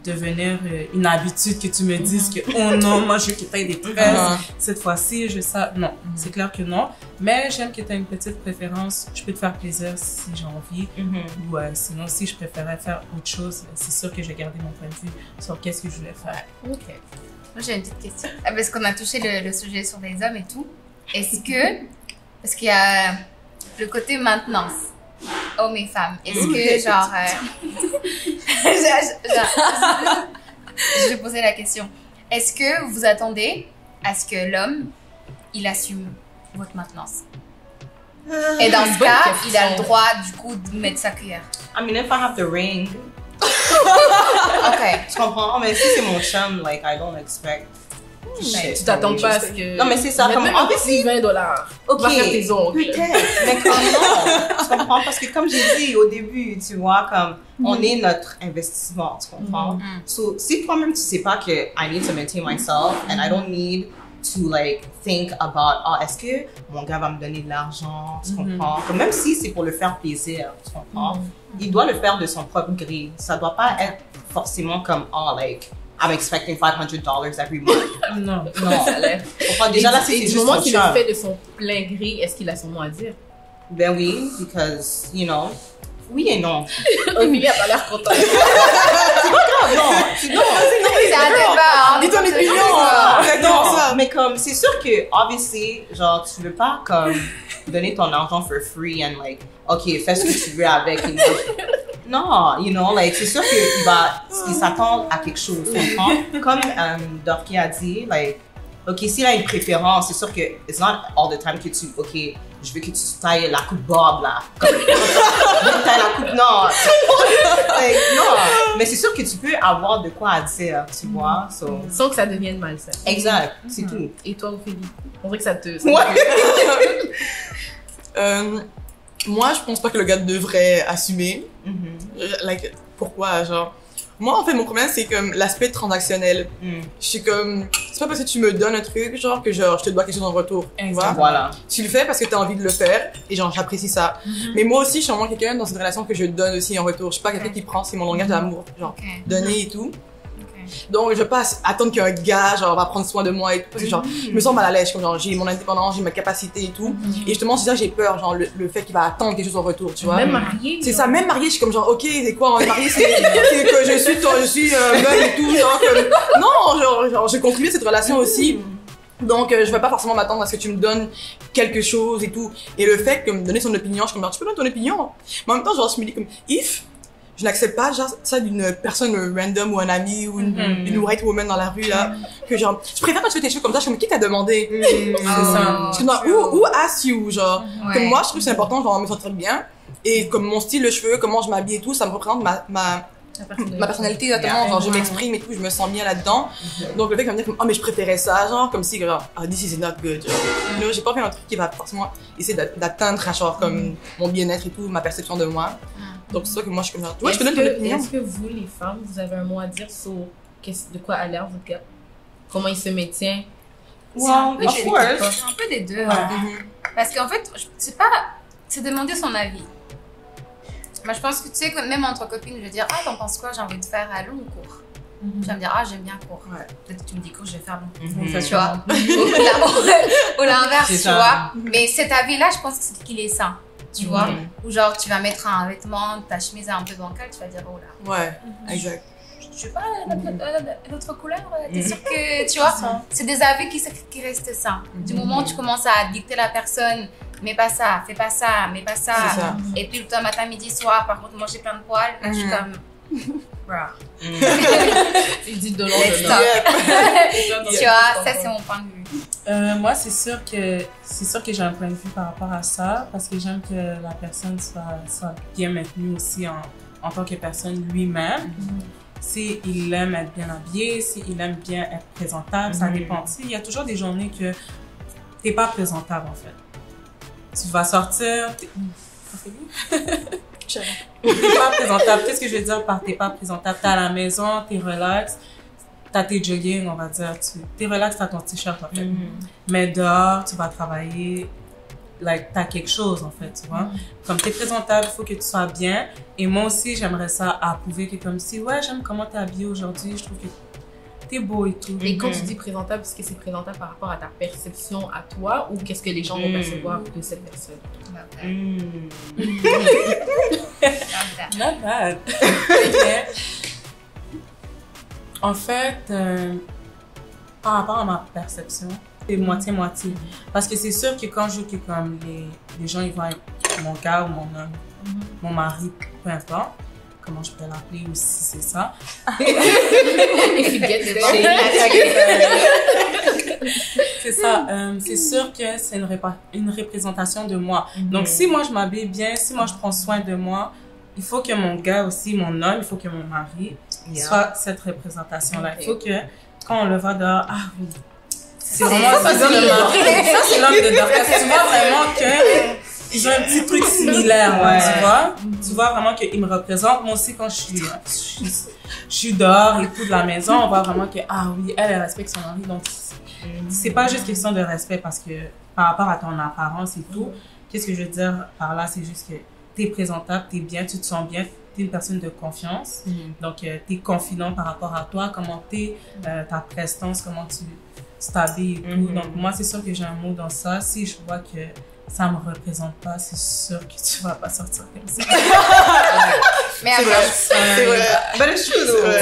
devenir une habitude que tu me dises que, oh non, moi, je veux que tu aies des tresses. Cette fois-ci, je veux ça. Non, c'est clair que non. Mais j'aime que tu aies une petite préférence. Je peux te faire plaisir si j'ai envie. Ou sinon, si je préférais faire autre chose, c'est sûr que je vais garder mon point de vue sur qu'est-ce que je voulais faire. Ok. Moi, j'ai une petite question. Parce qu'on a touché le sujet sur les hommes et tout. Est-ce que, parce qu'il y a le côté maintenance, hommes et femmes, est-ce que, genre, je vais poser la question. Est-ce que vous attendez à ce que l'homme, il assume votre maintenance? Et dans ce bonne cas, question. il a le droit, du coup, de mettre sa cuillère. I mean, if I have the ring, Ok. tu comprends? Mais si c'est mon chum, like, I don't expect shit. Tu t'attends pas à ce que... Non, mais c'est ça, Mais comme, même un petit $20. Ok, Va faire tes ongles. peut-être, mais comme non, tu comprends? Parce que comme j'ai dit au début, tu vois, comme on est notre investissement, tu comprends? So, si toi-même tu sais pas que I need to maintain myself and I don't need to like think about, ah, est-ce que mon gars va me donner de l'argent, tu comprends? Comme même si c'est pour le faire plaisir, tu comprends? Il doit le faire de son propre gré. Ça doit pas être forcément comme, oh, like, I'm expecting $500 every month. Non. Non. Enfin, déjà là, c'est Et du juste moment son qu'il le chum. fait de son plein gré, est-ce qu'il a son mot à dire? Ben oui, because, you know, oui et non. Ophélie a pas l'air contente. Non, C'est un débat, hein. Dis ton opinion, hein. exactement non, ça. mais comme, c'est sûr que, obviously, genre, tu veux pas, comme, donner ton argent for free and, like, OK, fais ce que tu veux avec. Et moi, non, you know, like, c'est sûr qu'il s'attend à quelque chose, tu comprends? Comme Dorky a dit, like, OK, s'il a une préférence, c'est sûr que it's not all the time que tu, OK, je veux que tu tailles la coupe Bob, là. Comme, je veux que tu tailles la coupe, non. Like, non, mais c'est sûr que tu peux avoir de quoi à dire, tu vois, so. Sans que ça devienne malsain. Exact, c'est tout. Et toi, Ophélie? On dirait que ça te... Moi, je pense pas que le gars devrait assumer. Like, pourquoi, genre? Moi, en fait, mon problème, c'est comme l'aspect transactionnel. Je suis comme, c'est pas parce que tu me donnes un truc, genre, que genre, je te dois quelque chose en retour. Tu vois? Voilà. Tu le fais parce que t'as envie de le faire, et genre, j'apprécie ça. Mais moi aussi, je suis vraiment quelqu'un dans une relation que je donne aussi en retour. Je suis pas quelqu'un qui prend, c'est mon langage d'amour, genre, Ok. donner et tout. Donc, je vais pas attendre qu'un gars, genre, va prendre soin de moi et tout, parce que genre, je me sens mal à l'aise, comme genre, j'ai mon indépendance, j'ai ma capacité et tout. Et justement, c'est ça, j'ai peur, genre, le fait qu'il va attendre quelque chose en retour, tu vois. Même marié. C'est ça, même marié, je suis comme genre, ok, c'est quoi, on est marié, c'est que je suis meule et tout, genre, comme, non, genre, je conclue cette relation aussi. Donc, je vais pas forcément m'attendre à ce que tu me donnes quelque chose et tout. Et le fait que me donner son opinion, je suis comme genre, tu peux donner ton opinion. Mais en même temps, genre, je me dis comme, if je n'accepte pas genre ça d'une personne random ou un ami ou une white woman dans la rue là, que genre, je préfère quand tu fais tes choses comme ça, je suis comme, qui t'a demandé? C'est ça. Je suis comme, who asked you, genre. Ouais. Comme moi, je trouve que c'est important, genre, me sentir bien. Et comme mon style de cheveux, comment je m'habille et tout, ça me représente ma personnalité, exactement. Genre, je m'exprime et tout, je me sens bien là-dedans. Donc, le fait qu'on me dise comme, oh, mais je préférais ça, genre, comme si, genre, ah, this is not good, genre. You know, j'ai pas fait un truc qui va forcément essayer d'atteindre, genre, comme, mon bien-être et tout, ma perception de moi. Donc, c'est ça que moi, je suis comme, genre, ouais, je te donne ton opinion. Est-ce que vous, les femmes, vous avez un mot à dire sur de quoi a l'air votre gars? Comment il se maintient? Well, Les of cheveux course. qui portent. C'est un peu des deux. Hein. Parce qu'en fait, c'est demander son avis. Moi, je pense que tu sais, que même entre copines, je vais dire, ah, t'en penses quoi? J'ai envie de faire long ou court. Tu vas me dire, ah, j'aime bien court. Ouais. Peut-être que tu me dis court, je vais faire long. Tu Tu vois? Ou l'inverse, C'est tu ça. vois? Mais cet avis-là, je pense qu'il est sain. Tu vois? Ou genre, tu vas mettre un vêtement, ta chemise est un peu bancale, tu vas dire, oh là. Ouais, exact. Je sais pas, l'autre couleur, t'es sûr que, tu vois? C'est des avis qui restent sains. Du moment où tu commences à dicter la personne, mais pas ça, fais pas ça, mais pas ça. C'est ça. Et puis le temps, matin, midi, soir, par contre, manger plein de poils, là, je suis comme, bro. Il dit de l'eau, Let's de stop. Tu vois, ça, c'est mon point de vue. Moi, c'est sûr que j'ai un point de vue par rapport à ça, parce que j'aime que la personne soit bien maintenue aussi en tant que personne lui-même. S'il aime être bien habillé, s'il aime bien être présentable, ça dépend. Il y a toujours des journées que t'es pas présentable, en fait. Tu vas sortir, t'es pas présentable. Qu'est-ce que je veux dire par t'es pas présentable? T'es à la maison, t'es relax, t'as tes jogging, on va dire, t'es relax, t'as ton t-shirt, en fait. Mais dehors, tu vas travailler, like, t'as quelque chose, en fait, tu vois. Comme t'es présentable, il faut que tu sois bien. Et moi aussi, j'aimerais ça approuver que comme si, ouais, j'aime comment t'es habillée aujourd'hui, je trouve que t'es beau et tout. Et quand tu dis présentable, est-ce que c'est présentable par rapport à ta perception à toi ou qu'est-ce que les gens vont percevoir de cette personne? Not bad. Mais, en fait, par rapport à ma perception, c'est moitié-moitié. Parce que c'est sûr que quand je dis que comme les gens, ils voient mon gars ou mon homme, mon mari, peu importe, comment je peux l'appeler ou si c'est ça. C'est ça. C'est sûr que c'est une représentation de moi. Donc, si moi, je m'habille bien, si moi, je prends soin de moi, il faut que mon gars aussi, mon homme, il faut que mon mari soit cette représentation-là. Il faut que, quand on le voit dehors, ah oui, c'est vraiment ça, c'est l'homme de dehors. Parce que tu vois vraiment que ils ont un petit truc similaire, tu vois. Tu vois vraiment qu'ils me représentent. Moi aussi, quand je suis dehors et tout de la maison, on voit vraiment que, ah oui, elle respecte son mari. Donc, c'est pas juste question de respect parce que par rapport à ton apparence et tout, qu'est-ce que je veux dire par là, c'est juste que t'es présentable, t'es bien, tu te sens bien, t'es une personne de confiance. Donc, t'es confident par rapport à toi, comment t'es, ta prestance, comment tu t'habilles et tout. Donc, moi, c'est sûr que j'ai un mot dans ça. Si je vois que ça me représente pas, c'est sûr que tu vas pas sortir comme ça. Mais après, C'est vrai. But it's true though.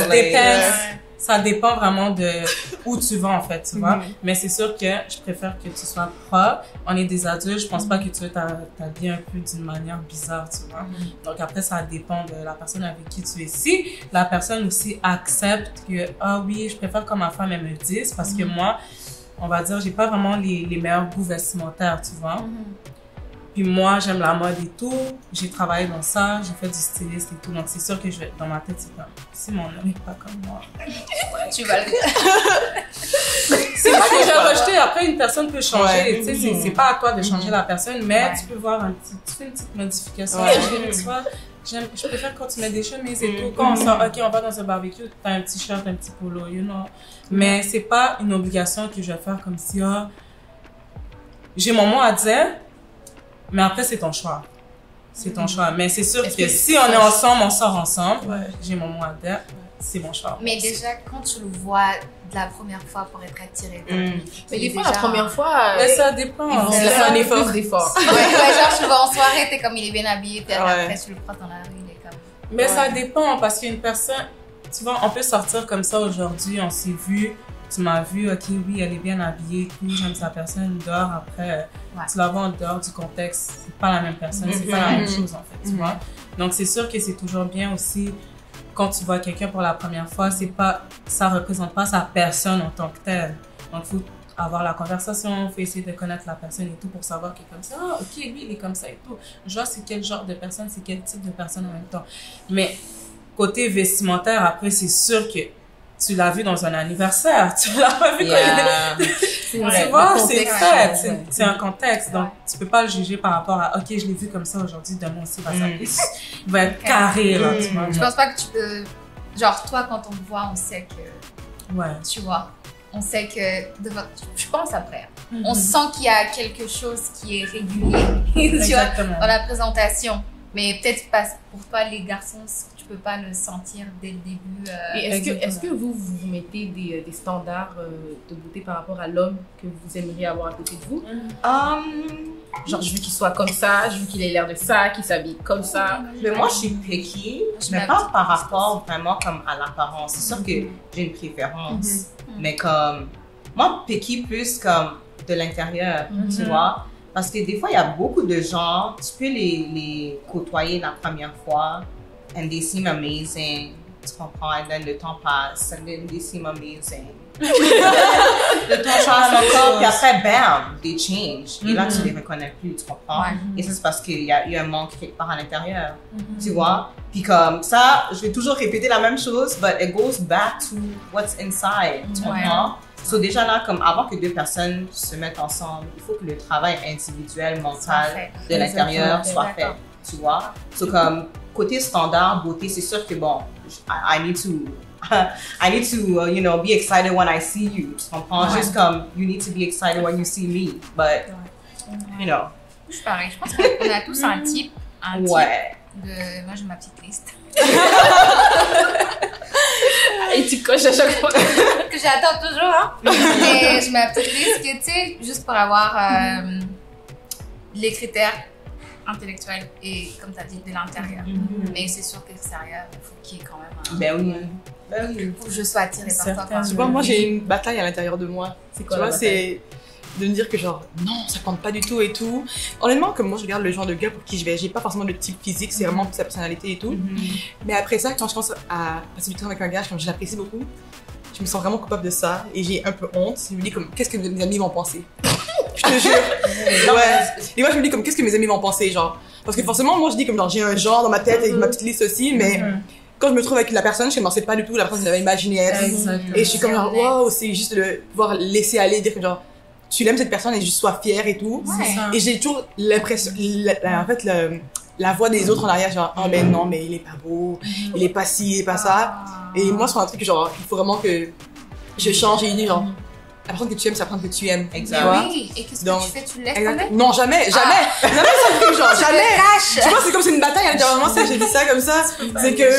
Ça dépend vraiment de où tu vas, en fait, tu vois. Mais c'est sûr que je préfère que tu sois propre. On est des adultes, je pense pas que tu veux t'habiller un peu d'une manière bizarre, tu vois. Donc après, ça dépend de la personne avec qui tu es. Si la personne aussi accepte que, ah oui, je préfère que ma femme, elle me dise, parce que moi, on va dire, j'ai pas vraiment les meilleurs goûts vestimentaires, tu vois. Puis moi, j'aime la mode et tout. J'ai travaillé dans ça, j'ai fait du styliste et tout. Donc c'est sûr que je vais, dans ma tête, c'est comme, si mon homme n'est pas comme moi. tu vas le dire. C'est pas que j'ai rejeté, après une personne peut changer. Tu sais, c'est pas à toi de changer la personne, mais tu peux voir tu fais une petite modification. Tu vois, je préfère quand tu mets des chemises et tout. Quand on sort, ok, on va dans un barbecue, t'as un petit shirt, un petit polo, you know. Mais c'est pas une obligation que je vais faire comme si, j'ai mon mot à dire. Mais après, c'est ton choix. C'est ton choix. Mais c'est sûr que si on est ensemble, on sort ensemble. J'ai mon mot à dire. C'est mon choix. Mais déjà, quand tu le vois de la première fois pour être attiré par lui. Mais des fois, la première fois, mais ça dépend. c'est un effort. D'effort. Ouais, genre, tu vas en soirée, t'es comme il est bien habillé, puis après, tu le prends dans la rue, il est comme. Mais ça dépend parce qu'une personne, tu vois, on peut sortir comme ça aujourd'hui, on s'est vu. Tu m'as vu, ok, oui, elle est bien habillée, tout, j'aime sa personne, dehors, après, tu la vois en dehors du contexte, c'est pas la même personne, c'est pas la même chose, en fait, tu vois. Donc, c'est sûr que c'est toujours bien aussi, quand tu vois quelqu'un pour la première fois, ça représente pas sa personne en tant que telle. Donc, il faut avoir la conversation, il faut essayer de connaître la personne et tout pour savoir qu'il est comme ça, ah, ok, lui, il est comme ça et tout. Je vois c'est quel genre de personne, c'est quel type de personne en même temps. Mais, côté vestimentaire, après, c'est sûr que tu l'as vu dans un anniversaire, tu l'as pas vu quand il est... Tu vois, c'est fait, c'est un contexte, donc tu peux pas le juger par rapport à, ok, je l'ai vu comme ça aujourd'hui, demain aussi, il va être carré, là, tu vois. Je pense pas que tu peux, genre, toi, quand on te voit, on sait que, tu vois, on sait que, je pense après, on sent qu'il y a quelque chose qui est régulier, tu vois, dans la présentation. Mais peut-être pas pour toi, les garçons, tu peux pas le sentir dès le début. Et est-ce que vous mettez des standards de beauté par rapport à l'homme que vous aimeriez avoir à côté de vous? Genre, je veux qu'il soit comme ça, je veux qu'il ait l'air de ça, qu'il s'habille comme ça. Mais moi, je suis picky, mais pas par rapport vraiment comme à l'apparence. C'est sûr que j'ai une préférence, mais comme, moi, picky plus comme de l'intérieur, tu vois. Parce que des fois, il y a beaucoup de gens, tu peux les côtoyer la première fois, and they seem amazing. Tu comprends? Et then le temps passe, and then they seem amazing. Le temps passe encore, puis après, bam, they change. Et là, tu les reconnais plus, tu comprends? Et ça, c'est parce qu'il y a eu un manque quelque part à l'intérieur, tu vois? Puis comme ça, je vais toujours répéter la même chose, but it goes back to what's inside, tu comprends? So déjà là, comme avant que deux personnes se mettent ensemble, il faut que le travail individuel, mental de l'intérieur soit fait, tu vois? So comme côté standard, beauté, c'est sûr que bon, I need to, you know, be excited when I see you. Tu comprends? Juste comme, you need to be excited when you see me. But, you know. Je suis pareil. Je pense qu'on a tous un type. Ouais. Moi, j'ai ma petite liste. Et tu coches à chaque fois. Que j'attends toujours, hein. Et j'ai ma petite liste que, tu sais, juste pour avoir les critères intellectuels et, comme tu as dit, de l'intérieur. Mais c'est sûr que l'extérieur, il faut qu'il y ait quand même il faut que je sois attirée par toi. Tu vois, moi, j'ai une bataille à l'intérieur de moi. C'est quoi, tu vois, c'est de me dire que genre, non, ça compte pas du tout et tout. Honnêtement, comme moi, je regarde le genre de gars pour qui je vais, j'ai pas forcément de type physique, c'est vraiment sa personnalité et tout. Mais après ça, quand je commence à passer du temps avec un gars, je l'apprécie beaucoup. Je me sens vraiment coupable de ça et j'ai un peu honte. Je me dis comme, qu'est-ce que mes amis vont penser? Je te jure. Ouais. Et moi, je me dis comme, qu'est-ce que mes amis vont penser, genre. Parce que forcément, moi, je dis comme, genre, j'ai un genre dans ma tête avec ma petite liste aussi, mais quand je me trouve avec la personne, je ne sais pas du tout la personne que j'avais imaginé être. Et je suis comme, genre, wow, c'est juste de pouvoir laisser aller, dire que, genre, tu l'aimes cette personne et juste sois fière et tout. Et j'ai toujours l'impression, en fait, la voix des autres en arrière, genre, oh, mais non, mais il est pas beau, il est pas ci, il est pas ça. Et moi, c'est un truc que, genre, il faut vraiment que je change et il dit, genre, la personne que tu aimes, c'est la personne que tu aimes. Exactement. Oui, et qu'est-ce que tu fais? Tu le laisses tomber? Non, jamais. Jamais ça me fait, genre, jamais. Tu vois, c'est comme c'est une bataille à l'intérieur de moi, j'ai dit ça comme ça. C'est que,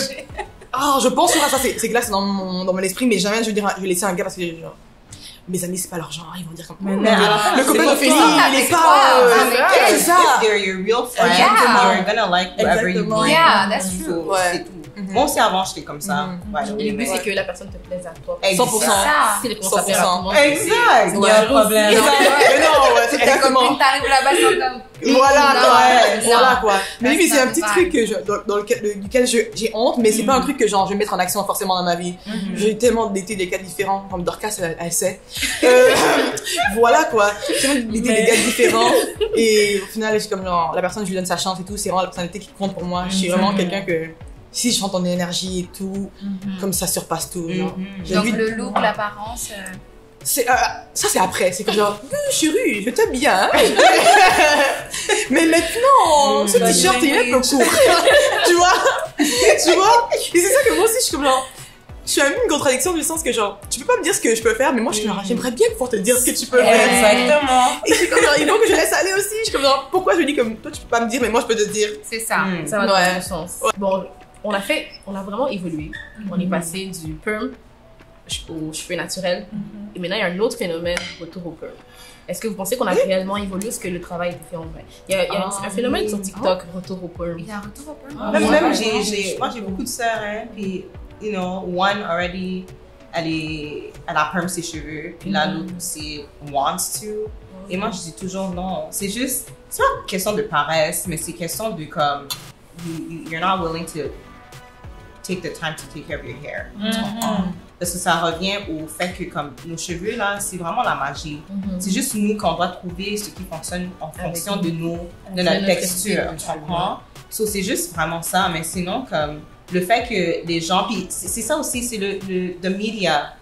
je pense sur ça, c'est que là, c'est dans mon esprit, mais jamais je vais dire, je vais laisser un gars parce que, genre, mes amis, c'est pas leur genre, ils vont dire comme le copain d'Ophélie, il est pas, c'est ça. They're your real friends, you're gonna like whoever you meet. Yeah, that's true. C'est tout. Moi aussi, avant, j'étais comme ça. Et le but, c'est que la personne te plaise à toi. 100%. C'est les commences à faire à tout le monde. Exact. Il y a un problème. Mais non, c'est Ta exactement. copine t'arrive là-bas, c'est comme... Voilà quoi. Mais oui, c'est un petit truc que duquel j'ai honte, mais c'est pas un truc que genre je vais mettre en action forcément dans ma vie. J'ai tellement d'été des cas différents, comme Dorcas elle sait. Voilà quoi. Tellement d'été des gars différents et au final je suis comme genre la personne je lui donne sa chance et tout, c'est vraiment la personnalité qui compte pour moi. Je suis vraiment quelqu'un que si je chante en énergie et tout, comme ça surpasse tout. Genre. Donc le look, l'apparence... Ça c'est après, c'est comme genre chérie, je t'aime bien. Mais maintenant, ce t-shirt il est un peu court. tu vois. Et c'est ça que moi aussi je suis comme genre, je suis un peu une contradiction du sens que genre, tu peux pas me dire ce que je peux faire, mais moi je suis genre, j'aimerais bien pouvoir te dire ce que tu peux faire. Exactement. Et je suis comme genre, il faut que je laisse aller aussi. Je suis comme genre, pourquoi je me dis comme toi tu peux pas me dire, mais moi je peux te dire. C'est ça. Ça va dans le sens. Bon, on a vraiment évolué. On est passé du perm aux cheveux naturels. Et maintenant, il y a un autre phénomène, retour au perm. Est-ce que vous pensez qu'on a réellement évolué ou est-ce que le travail a été fait en vrai? Il y a un phénomène sur TikTok, retour au perm. Il y a un retour au perm? Même moi, j'ai beaucoup de sœurs, hein, puis, you know, one already, elle a perm ses cheveux, puis là, l'autre aussi wants to. Et moi, je dis toujours non. C'est juste, c'est pas question de paresse, mais c'est question de comme, you're not willing to take the time to take care of your hair. Parce que ça revient au fait que comme nos cheveux là, c'est vraiment la magie. C'est juste nous qu'on doit trouver ce qui fonctionne en fonction de notre texture. Tu comprends? So, c'est juste vraiment ça, mais sinon comme le fait que les gens, puis c'est ça aussi, c'est the media.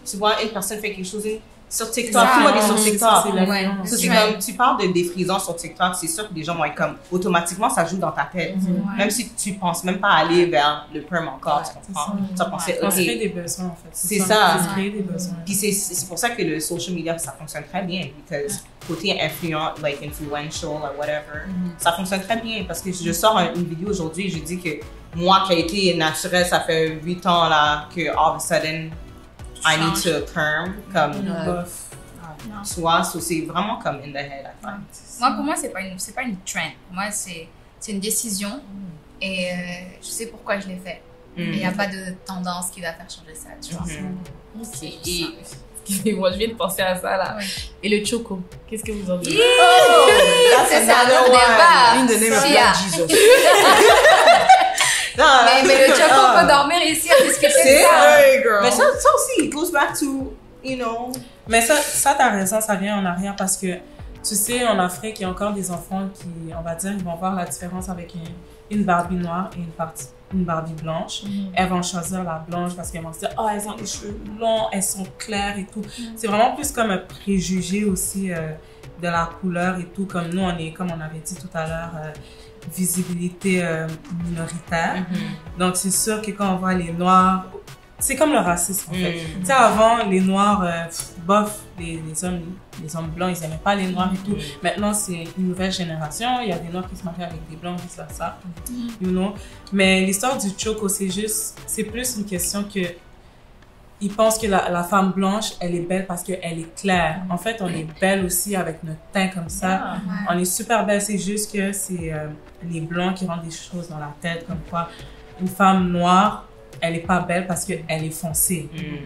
Tu vois, une personne fait quelque chose, Sur TikTok, Ça, tout le monde est sur c'est TikTok. ça, c'est la Ouais. violence. Ça, c'est comme, tu parles de défrisant sur TikTok, c'est sûr que les gens vont être comme, automatiquement, ça joue dans ta tête. Même si tu penses même pas aller vers le perm encore, tu comprends? Tu vas penser, On se crée ok. des besoins, en fait. C'est ça. On se crée des besoins. Puis c'est pour ça que le social media, ça fonctionne très bien, parce que côté influential or whatever, ça fonctionne très bien, parce que je sors une vidéo aujourd'hui et je dis que moi qui a été naturelle, ça fait 8 ans là, que all of a sudden, I need to perm, comme, Bof. tu vois, so c'est vraiment comme in the head, I find. Moi, pour moi, c'est pas une trend. Pour moi, c'est une décision et je sais pourquoi je l'ai fait. Il n'y a pas de tendance qui va faire changer ça, tu vois. Ok. Et excusez-moi, je viens de penser à ça là. Ouais. Et le choco, qu'est-ce que vous en dites? C'est ça, un autre débat. In the name of Sia. Lord Jesus. Non, Mais le choco peut dormir ici à discuter de C'est ça. Hey, girl. Mais ça aussi, it goes back to, you know. Mais ça t'as raison, ça vient en arrière parce que, tu sais, en Afrique, il y a encore des enfants qui, on va dire, ils vont voir la différence avec une Barbie noire et une Barbie blanche. Elles vont choisir la blanche parce qu'elles vont se dire, oh, elles ont les cheveux longs, elles sont claires et tout. C'est vraiment plus comme un préjugé aussi de la couleur et tout. Comme nous, on est, comme on avait dit tout à l'heure, visibilité minoritaire. Donc, c'est sûr que quand on voit les noirs, c'est comme le racisme en fait. Tu sais, avant, les noirs, bof, les hommes blancs, ils n'aimaient pas les noirs et tout. Maintenant, c'est une nouvelle génération. Il y a des noirs qui se marient avec des blancs, vice versa. You know? Mais l'histoire du choco, c'est plus une question que ils pensent que la femme blanche, elle est belle parce qu'elle est claire. En fait, on est belle aussi avec notre teint comme ça. On est super belle. C'est juste que c'est les blancs qui rendent des choses dans la tête, comme quoi une femme noire, elle est pas belle parce qu'elle est foncée. Tu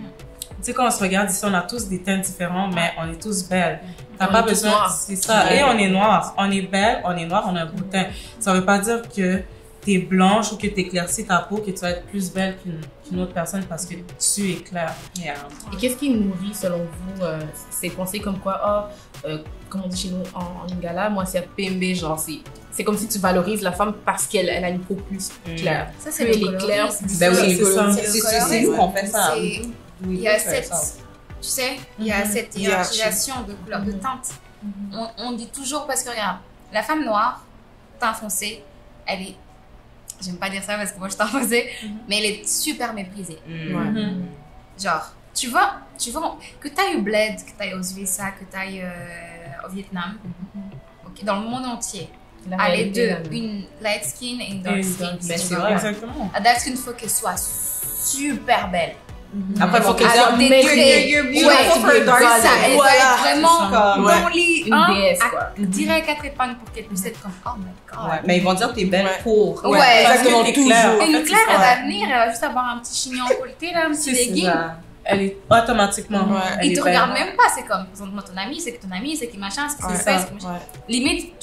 sais, quand on se regarde ici, on a tous des teintes différents, mais on est tous belles. T'as pas besoin, c'est ça. Et on est noir. On est belle, on est noir, on a un beau teint. Ça veut pas dire que t'es blanche ou que t'éclaircis ta peau, que tu vas être plus belle qu'une autre personne parce que tu es claire. Yeah. Et qu'est-ce qui nourrit, selon vous, ces pensées comme quoi, comme on dit chez nous en Lingala, moi c'est PMB, genre c'est comme si tu valorises la femme parce qu'elle a une peau plus claire. Ça, c'est Plus le elle est claire, colorisme. plus Ben oui, c'est ça. c'est nous qu'on fait ça. C'est- Il y a cette, tu sais, il y a cette hiérarchisation de couleur, de teinte. On dit toujours, parce que regarde, la femme noire, teint foncé, elle est, j'aime pas dire ça parce que moi je suis teint foncé, mais elle est super méprisée. Genre, tu vois, que t'ailles au Bled, que t'ailles aux USA, que t'ailles au Vietnam, ok, dans le monde entier, La à les réalité, deux, là, une light skin et une dark Et skin. donc, Ben, tu c'est vois. vrai. Exactement. La dark skin, il faut qu'elle soit super belle. Après, il faut que Alors, des traits, you're ouais, beautiful for a dark c'est ça, skin. elle Voilà. va être vraiment comme- dans lit, Une déesse, quoi. direct à épingles pour qu'elle puisse être comme, oh my god. Ouais, mais ils vont dire que t'es belle Ouais. pour. Ouais, exactement, parce que t'es claire. toujours. Et une En fait, Claire, c'est elle ça. va venir, elle va juste avoir un petit chignon colleté, là, un petit C'est legging. ça. Elle est automatiquement. Ouais. elle Il est te belle. regarde même pas, c'est comme, présente-moi ton ami, c'est que ton ami, c'est qui machin, c'est qui Ouais. se fait, c'est qui machin. Ouais. Limite,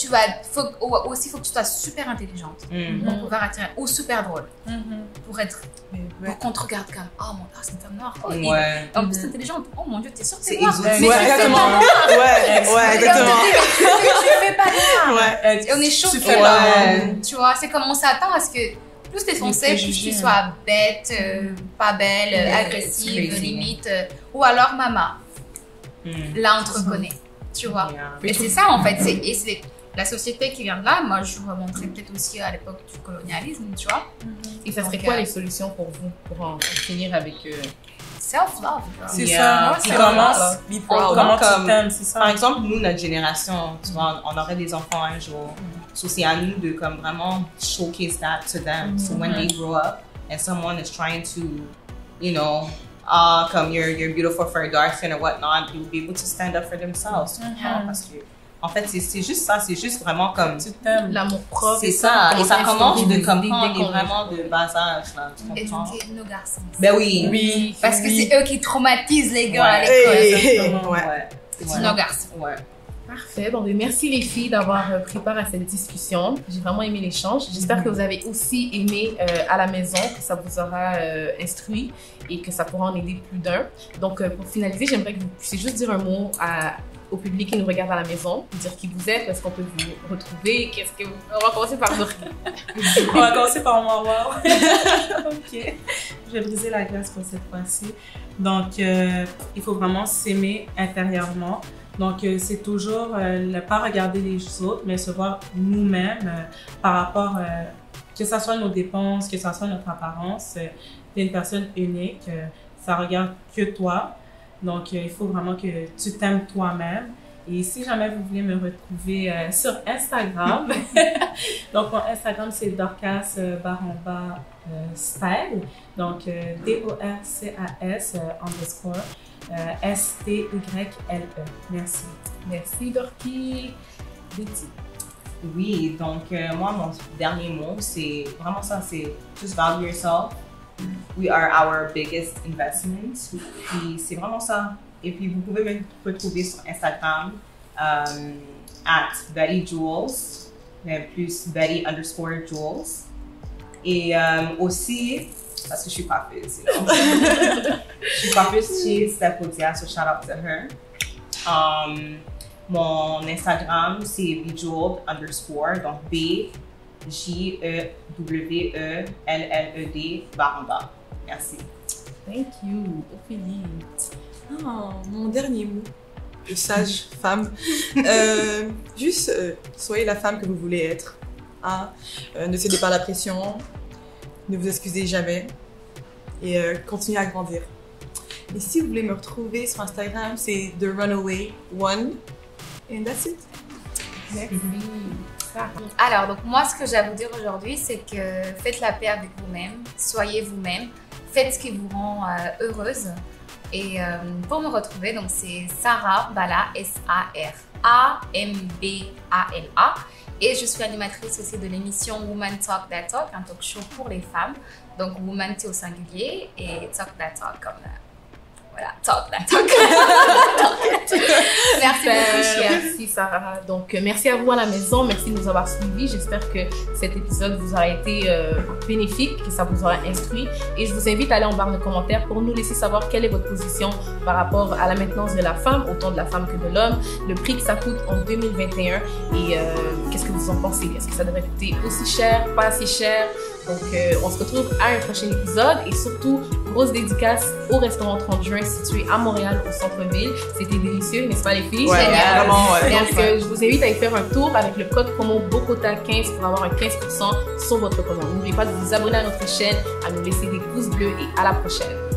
aussi, faut que tu sois super intelligente pour pouvoir attirer, ou super drôle, pour qu'on te regarde comme, oh mon dieu, c'est une femme noire. Oh, et- Ouais. en plus, t'es intelligente, oh mon dieu, t'es sûre que C'est t'es noire. exotique. Mais Ouais, c'est exactement. pas noir. Ouais, exactement. Tu fais pas noir. Ouais. Et on est chaud Tu pour fais Ouais. tu vois, c'est comme on s'attend à ce que plus t'es foncé, plus préjugés, tu sois bête, pas belle, Yeah, agressive, it's crazy. limite, ou alors maman. Là, on te reconnaît, tu vois. Et c'est ça en fait, c'est la société qui vient de là. Moi, je vous remontrais peut-être aussi à l'époque du colonialisme, tu vois. Et ça serait Donc, quoi les solutions pour vous, pour en finir avec Self-love. C'est Yeah. ça. Ouais, Puis c'est comment, ça. Be proud. comment Comme- tu t'aimes, c'est ça. Par exemple, nous, notre génération, tu vois, on aurait des enfants un jour. So, c'est à nous de comme vraiment showcase that to them. So when they grow up and someone is trying to, you know, come you're beautiful for a dark skin or whatnot, you'll be able to stand up for themselves. Tu comprends? Parce que, en fait, c'est juste ça, c'est juste vraiment comme. Tu t'aimes. l'amour propre? C'est ça, et ça commence de comme dès quand on qu'on- est vraiment de bas âge, là, tu comprends? Éduquer nos garçons. Ben oui. Oui. Parce que c'est eux qui traumatisent les gars à Ouais. l'école. Hey, Exactement. ouais. C'est nos garçons. Ouais. Parfait. Bon, ben, merci les filles d'avoir pris part à cette discussion. J'ai vraiment aimé l'échange. J'espère que vous avez aussi aimé à la maison, que ça vous aura instruit et que ça pourra en aider plus d'un. Donc, pour finaliser, j'aimerais que vous puissiez juste dire un mot au public qui nous regarde à la maison, dire qui vous êtes, où est-ce qu'on peut vous retrouver, On va commencer par Dorky. On va commencer par moi, wow. Ok. Je vais briser la glace pour cette fois-ci. Donc, il faut vraiment s'aimer intérieurement. Donc, c'est toujours ne pas regarder les autres, mais se voir nous-mêmes par rapport, que ce soit nos dépenses, que ce soit notre apparence. T'es une personne unique, ça regarde que toi. Donc, il faut vraiment que tu t'aimes toi-même. Et si jamais vous voulez me retrouver sur Instagram, donc mon Instagram c'est Dorcas style, donc DORCAS _ STYLE. Merci. Merci Dorky. Betty. Oui, donc moi, mon dernier mot, c'est vraiment ça, c'est just value yourself. We are our biggest investment. Puis c'est vraiment ça. Et puis vous pouvez me retrouver sur Instagram at Betty Jewels, mais plus Betty _ Jewels. Et aussi, parce que je suis coiffeuse, je suis coiffeuse chez Stepodia, so shout out to her. Mon Instagram, c'est bejeweled _ donc BJEWELLED _ Merci. Thank you, Ophélie. Oh, mon dernier mot de sage femme. Juste, soyez la femme que vous voulez être. Hein? Ne cédez pas à la pression. Ne vous excusez jamais. Et continuez à grandir. Et si vous voulez me retrouver sur Instagram, c'est The Runaway One. And that's it. Merci. Alors, donc moi, ce que j'ai à vous dire aujourd'hui, c'est que faites la paix avec vous-même, soyez vous-même, faites ce qui vous rend heureuse. Et pour me retrouver, donc c'est Sarah Bala, SARAMBALA. Et je suis animatrice aussi de l'émission Woman Talk That Talk, un talk show pour les femmes. Donc Woman T au singulier et Talk That Talk comme voilà, Talk That Talk. Merci beaucoup, chère. Merci Sarah. Donc merci à vous à la maison, merci de nous avoir suivis. J'espère que cet épisode vous aura été bénéfique, que ça vous aura instruit. Et je vous invite à aller en barre de commentaires pour nous laisser savoir quelle est votre position par rapport à la maintenance de la femme, autant de la femme que de l'homme, le prix que ça coûte en 2021 et qu'est-ce que vous en pensez? Est-ce que ça devrait coûter aussi cher, pas assez cher? Donc on se retrouve à un prochain épisode et surtout, grosse dédicace au restaurant 30 juin situé à Montréal au centre-ville. C'était délicieux, n'est-ce pas les filles? Ouais, Génial. vraiment, ouais. Donc je vous invite à y faire un tour avec le code promo BOCOTA15 pour avoir un 15% sur votre commande. N'oubliez pas de vous abonner à notre chaîne, à nous laisser des pouces bleus et à la prochaine.